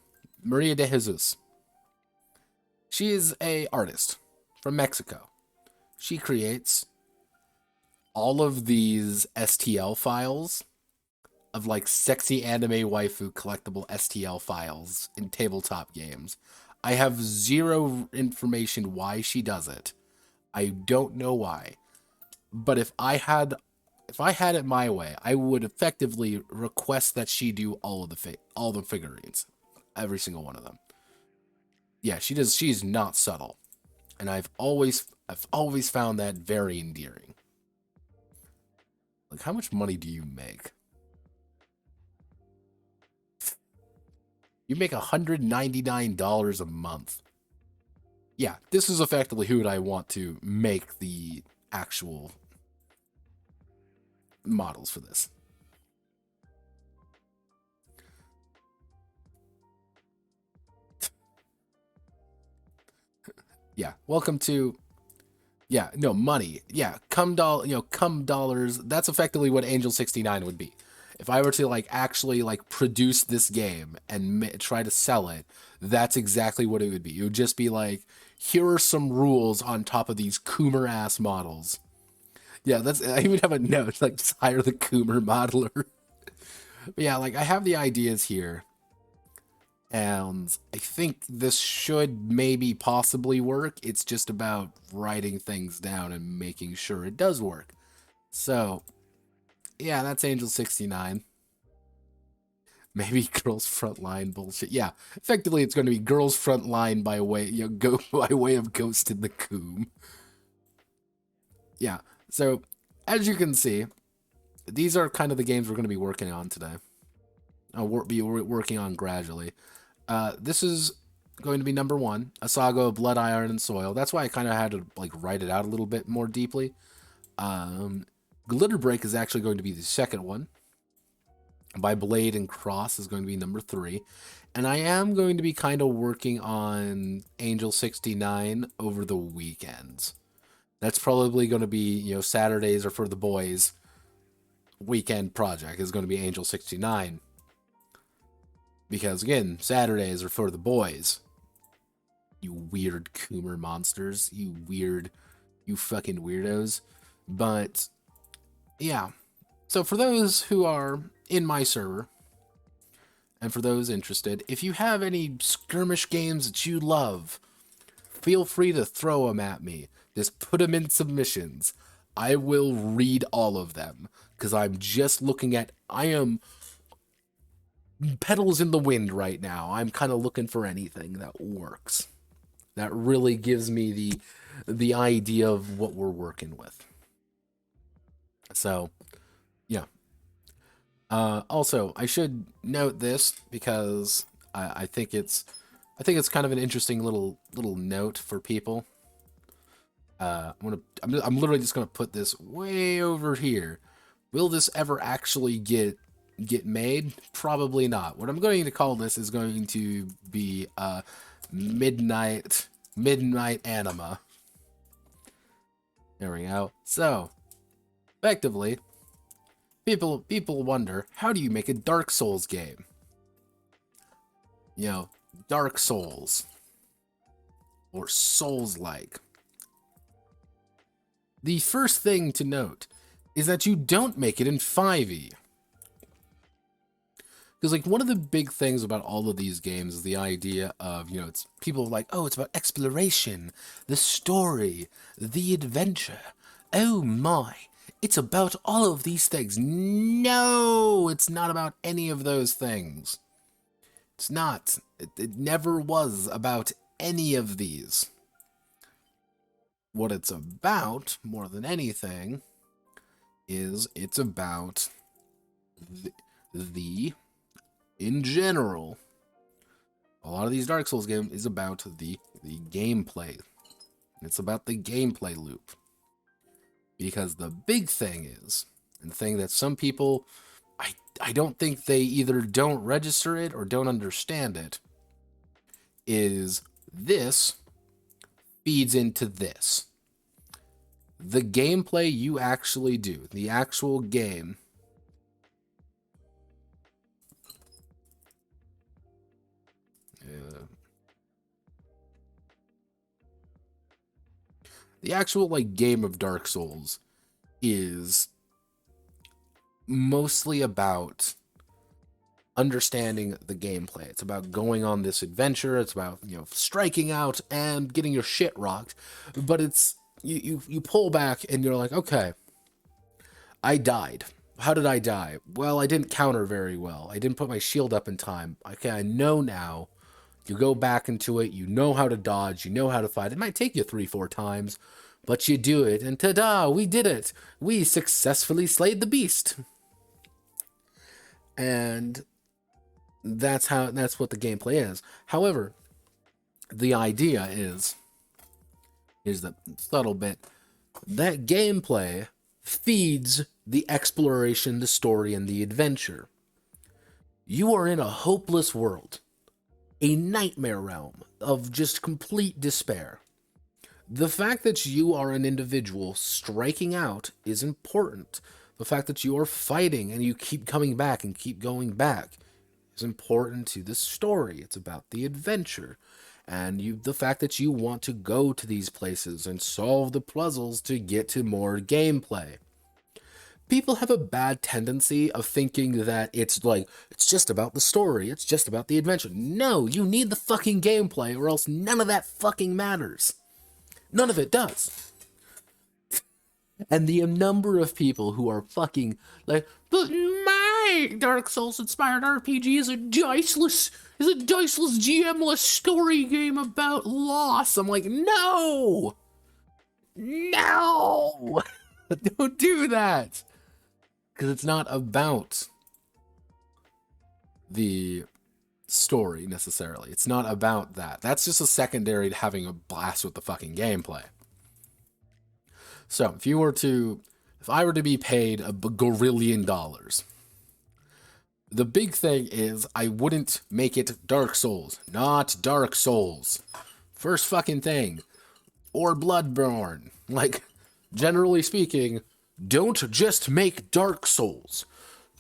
de Jesus. She is a artist from Mexico. She creates all of these STL files of like sexy anime waifu collectible STL files in tabletop games. I have zero information why she does it. I don't know why. But if I had it my way, I would effectively request that she do all the figurines, every single one of them. Yeah, she does. She's not subtle, and I've always found that very endearing. Like, how much money do you make? You make $199 a month. yeah, this is effectively who I want to make the actual models for this. Yeah, welcome to, yeah, no, money. Yeah, cum dollars. That's effectively what Angel 69 would be. If I were to like actually like produce this game and try to sell it, that's exactly what it would be. It would just be like, here are some rules on top of these Coomer ass models. Yeah, that's, I even have a note like, just hire the Coomer modeler. But yeah, like I have the ideas here, and I think this should maybe possibly work. It's just about writing things down and making sure it does work. So yeah, that's Angel 69. Maybe girls frontline bullshit. Yeah, effectively it's going to be girls frontline by way, go by way of Ghost in the Coom. Yeah, so as you can see, these are kind of the games we're going to be working on today. I'll be working on gradually. This is going to be number 1, A Saga of Blood, Iron, and Soil. That's why I kind of had to like write it out a little bit more deeply. Glitter Break is actually going to be the second one. By Blade and Cross is going to be number 3. And I am going to be kind of working on Angel 69 over the weekends. That's probably going to be, Saturdays are for the boys. Weekend project is going to be Angel 69. Because, again, Saturdays are for the boys. You weird Coomer monsters. You fucking weirdos. But, yeah. So, for those who are in my server, and for those interested, if you have any skirmish games that you love, feel free to throw them at me. Just put them in submissions. I will read all of them. Because I'm just looking at... I am... petals in the wind right now. I'm kind of looking for anything that works. That really gives me the idea of what we're working with. So, yeah. Also, I should note this because I think it's kind of an interesting little note for people. I'm literally just gonna put this way over here. Will this ever actually get made? Probably not. What I'm going to call this is going to be midnight anima. There we go. So, effectively, people wonder, how do you make a Dark Souls game? Dark Souls or Souls-like. The first thing to note is that you don't make it in 5e. Because, like, one of the big things about all of these games is the idea of, it's people like, oh, it's about exploration, the story, the adventure. Oh my, it's about all of these things. No, it's not about any of those things. It's not. It never was about any of these. What it's about, more than anything, is it's about in general, a lot of these Dark Souls games is about the gameplay. It's about the gameplay loop. Because the big thing is, and the thing that some people, I don't think they either don't register it or don't understand it, is this feeds into this. The gameplay you actually do, the actual game, the actual game of Dark Souls is mostly about understanding the gameplay. It's about going on this adventure. It's about, striking out and getting your shit rocked. But it's, you pull back and you're like, okay, I died. How did I die? Well, I didn't counter very well. I didn't put my shield up in time. Okay, I know now. You go back into it. You know how to dodge. You know how to fight. It might take you 3-4 times, but you do it. And ta-da, we did it. We successfully slayed the beast. And that's what the gameplay is. However, the idea is Here's the subtle bit. That gameplay feeds the exploration, the story, and the adventure. You are in a hopeless world, a nightmare realm of just complete despair. The fact that you are an individual striking out is important. The fact that you are fighting and you keep coming back and keep going back is important to the story. It's about the adventure. And the fact that you want to go to these places and solve the puzzles to get to more gameplay. People have a bad tendency of thinking that it's just about the story, it's just about the adventure. No, you need the fucking gameplay or else none of that fucking matters. None of it does. And the number of people who are fucking like, but my Dark Souls inspired RPG is a diceless GM-less story game about loss. I'm like, no! Don't do that! Because it's not about the story, necessarily. It's not about that. That's just a secondary to having a blast with the fucking gameplay. So, if I were to be paid $1 gorillion, the big thing is I wouldn't make it Dark Souls. Not Dark Souls. First fucking thing. Or Bloodborne. Like, generally speaking, don't just make Dark Souls.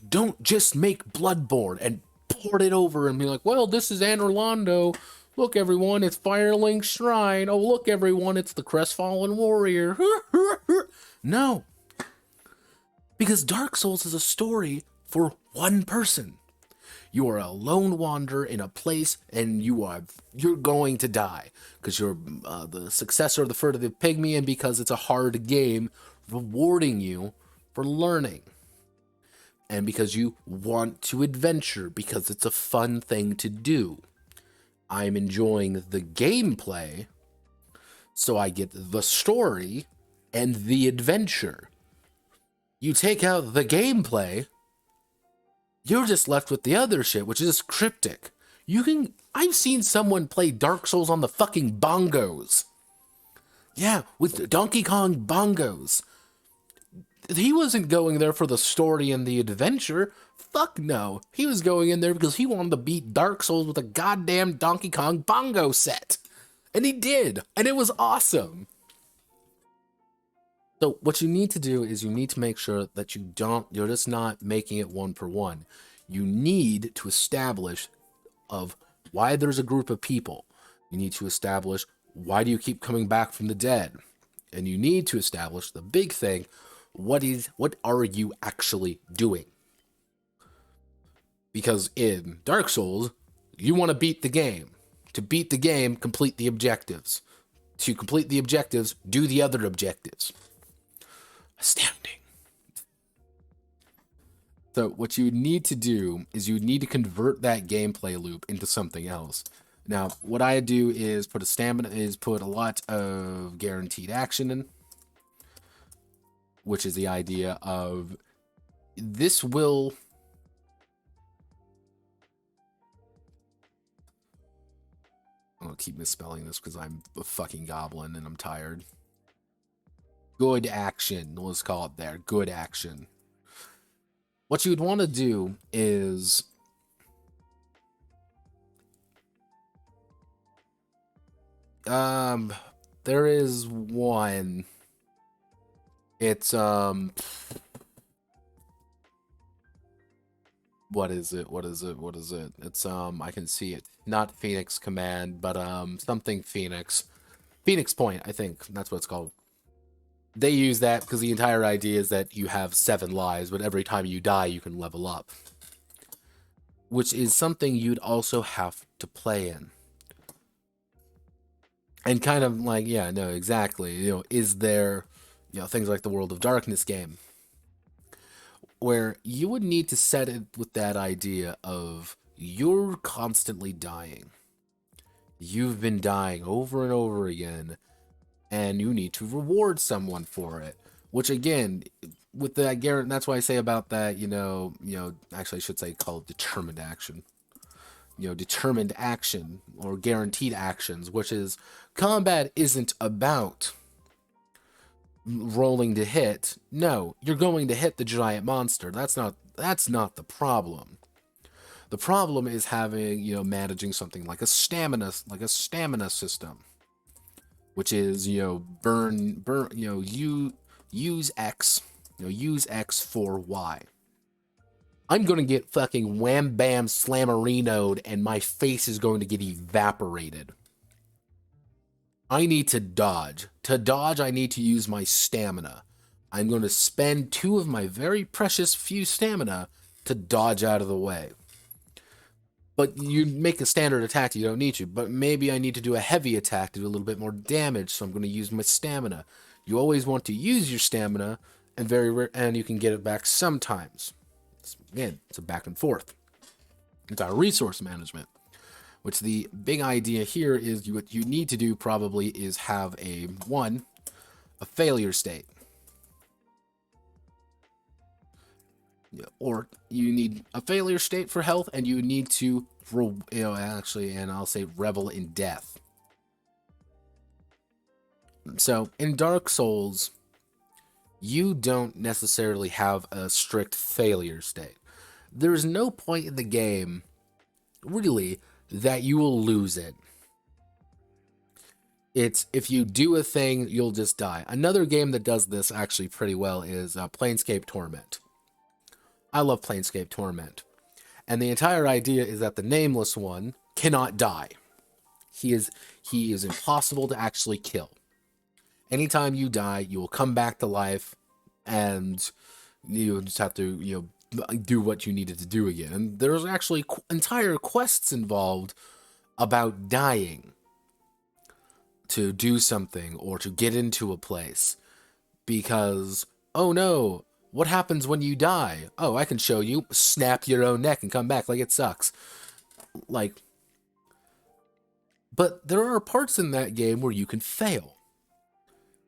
Don't just make Bloodborne and port it over and be like, well, this is Anor Londo. Look, everyone, it's Firelink Shrine. Oh, look, everyone, it's the Crestfallen Warrior. No. Because Dark Souls is a story for one person. You are a lone wanderer in a place, and you're going to die. Because you're the successor of the Furtive Pygmy, and because it's a hard game, rewarding you for learning. And because you want to adventure, because it's a fun thing to do. I'm enjoying the gameplay, so I get the story and the adventure. You take out the gameplay, you're just left with the other shit, which is cryptic. I've seen someone play Dark Souls on the fucking bongos. Yeah, with Donkey Kong bongos. He wasn't going there for the story and the adventure. Fuck no. He was going in there because he wanted to beat Dark Souls with a goddamn Donkey Kong bongo set. And he did. And it was awesome. So what you need to do is you need to make sure that you're just not making it one for one. You need to establish of why there's a group of people. You need to establish why do you keep coming back from the dead. And you need to establish the big thing. What are you actually doing? Because in Dark Souls, you want to beat the game. To beat the game, complete the objectives. To complete the objectives, do the other objectives. Astounding. So what you need to do is you need to convert that gameplay loop into something else. Now, what I do is put a lot of guaranteed action in. Which is the idea of this will... I'm going to keep misspelling this because I'm a fucking goblin and I'm tired. Good action. Let's call it there. Good action. What you would want to do is... there is one... It's, what is it? It's, I can see it. Not Phoenix Command, but, something Phoenix. Phoenix Point, I think. That's what it's called. They use that because the entire idea is that you have 7 lives, but every time you die, you can level up. Which is something you'd also have to play in. And kind of like, yeah, no, exactly. You know, is there... things like the World of Darkness game, where you would need to set it with that idea of you're constantly dying. You've been dying over and over again, and you need to reward someone for it. Which again, with that, that's why I say about that, actually I should say call it determined action. determined action or guaranteed actions, which is combat isn't about rolling to hit. No, you're going to hit the giant monster. That's not the problem. The problem is having, managing something like a stamina system, which is, burn, you use X, use X for Y. I'm going to get fucking wham bam slammerinoed and my face is going to get evaporated. I need to dodge. To dodge, I need to use my stamina. I'm going to spend 2 of my very precious few stamina to dodge out of the way. But you make a standard attack, you don't need to. But maybe I need to do a heavy attack to do a little bit more damage, so I'm going to use my stamina. You always want to use your stamina, and you can get it back sometimes. Again, it's a back and forth. It's our resource management. Which the big idea here is what you need to do probably is have a failure state. Or you need a failure state for health, and you need to, and I'll say revel in death. So in Dark Souls, you don't necessarily have a strict failure state. There's no point in the game, really, that you will lose it. It's if you do a thing, you'll just die. Another game that does this actually pretty well is Planescape Torment. I love Planescape Torment. And the entire idea is that the Nameless One cannot die. He is impossible to actually kill. Anytime you die, you will come back to life, and you just have to, do what you needed to do again. And there's actually entire quests involved about dying to do something or to get into a place. Because, oh no, what happens when you die? Oh, I can show you. Snap your own neck and come back. Like, it sucks. But there are parts in that game where you can fail.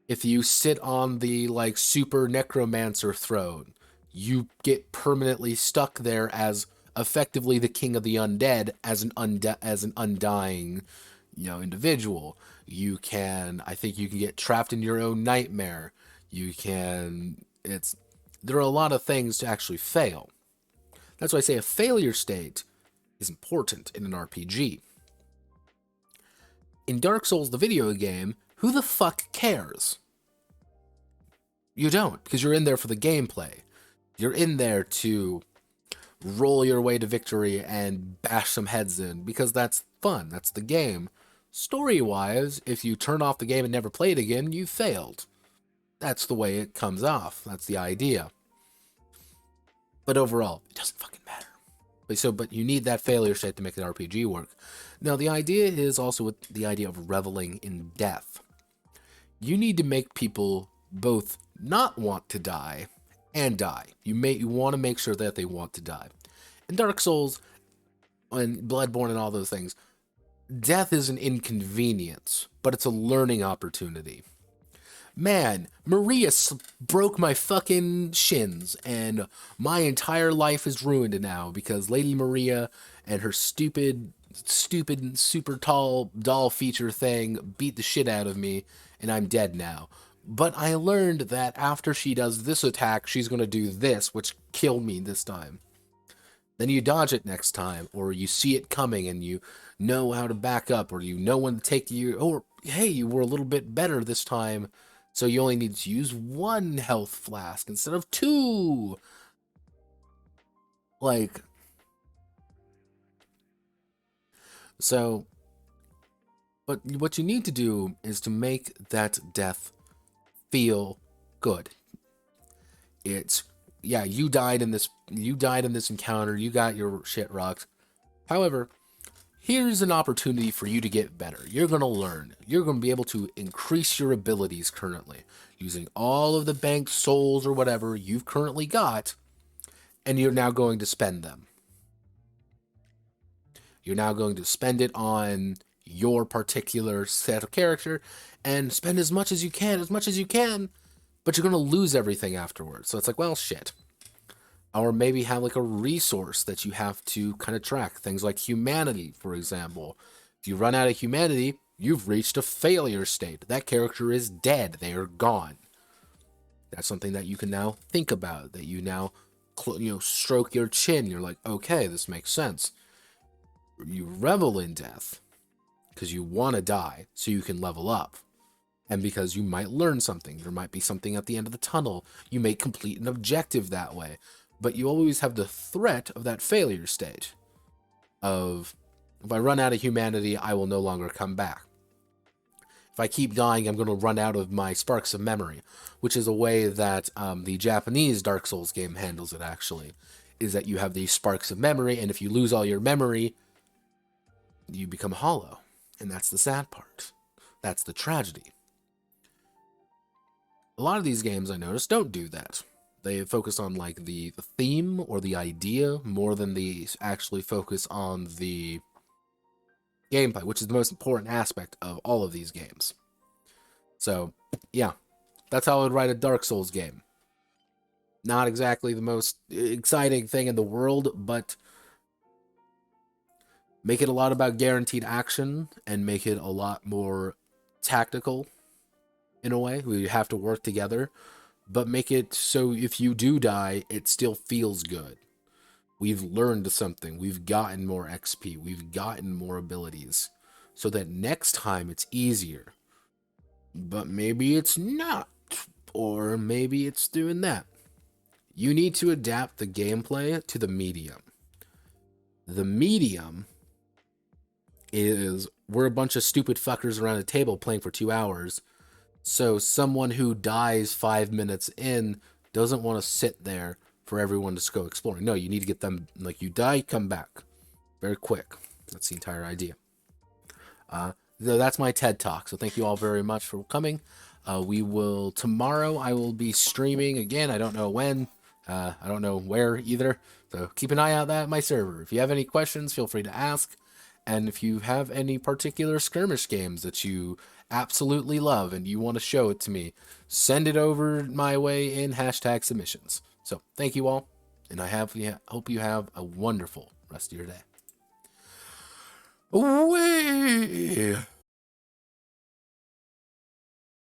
If you sit on the, super necromancer throne, you get permanently stuck there as effectively the king of the undead, as an undying, individual. I think you can get trapped in your own nightmare. There are a lot of things to actually fail. That's why I say a failure state is important in an RPG. In Dark Souls, the video game, who the fuck cares? You don't, because you're in there for the gameplay. You're in there to roll your way to victory and bash some heads in, because that's fun, that's the game. Story-wise, if you turn off the game and never play it again, you failed. That's the way it comes off. That's the idea. But overall, it doesn't fucking matter. But you need that failure state to make an RPG work. Now, the idea is also with the idea of reveling in death. You need to make people both not want to die and die. You want to make sure that they want to die. In Dark Souls and Bloodborne and all those things, death is an inconvenience, but it's a learning opportunity. Man, Maria broke my fucking shins, and my entire life is ruined now because Lady Maria and her stupid, super tall doll feature thing beat the shit out of me, and I'm dead now. But I learned that after she does this attack, she's going to do this, which killed me this time. Then you dodge it next time, or you see it coming and you know how to back up, or you know when to take you, or hey, you were a little bit better this time, so you only need to use 1 health flask instead of 2. So, but what you need to do is to make that death feel good. You died in this encounter, you got your shit rocked. However, here's an opportunity for you to get better. You're going to learn. You're going to be able to increase your abilities currently, using all of the banked souls or whatever you've currently got, and you're now going to spend them. You're now going to spend it on your particular set of character, and spend as much as you can, but you're going to lose everything afterwards. So it's like, well, shit. Or maybe have like a resource that you have to kind of track. Things like humanity, for example. If you run out of humanity, you've reached a failure state. That character is dead. They are gone. That's something that you can now think about, that you now, stroke your chin. You're like, okay, this makes sense. You revel in death because you want to die so you can level up. And because you might learn something. There might be something at the end of the tunnel. You may complete an objective that way. But you always have the threat of that failure state. Of, if I run out of humanity, I will no longer come back. If I keep dying, I'm going to run out of my sparks of memory. Which is a way that the Japanese Dark Souls game handles it, actually. Is that you have these sparks of memory, and if you lose all your memory, you become hollow. And that's the sad part. That's the tragedy. A lot of these games, I noticed, don't do that. They focus on like the theme or the idea more than they actually focus on the gameplay, which is the most important aspect of all of these games. So, yeah, that's how I would write a Dark Souls game. Not exactly the most exciting thing in the world, but make it a lot about guaranteed action and make it a lot more tactical in a way. We have to work together, but make it so if you do die, it still feels good. We've learned something. We've gotten more XP. We've gotten more abilities. So that next time it's easier. But maybe it's not. Or maybe it's doing that. You need to adapt the gameplay to the medium. The medium is we're a bunch of stupid fuckers around a table playing for 2 hours. So someone who dies 5 minutes in doesn't want to sit there for everyone to go exploring. No, you need to get them, like, you die, come back. Very quick. That's the entire idea. That's my TED Talk. So thank you all very much for coming. Tomorrow I will be streaming again. I don't know when. I don't know where either. So keep an eye out at my server. If you have any questions, feel free to ask. And if you have any particular skirmish games that you absolutely love and you want to show it to me, send it over my way in hashtag submissions. So thank you all, and I hope you have a wonderful rest of your day. Away.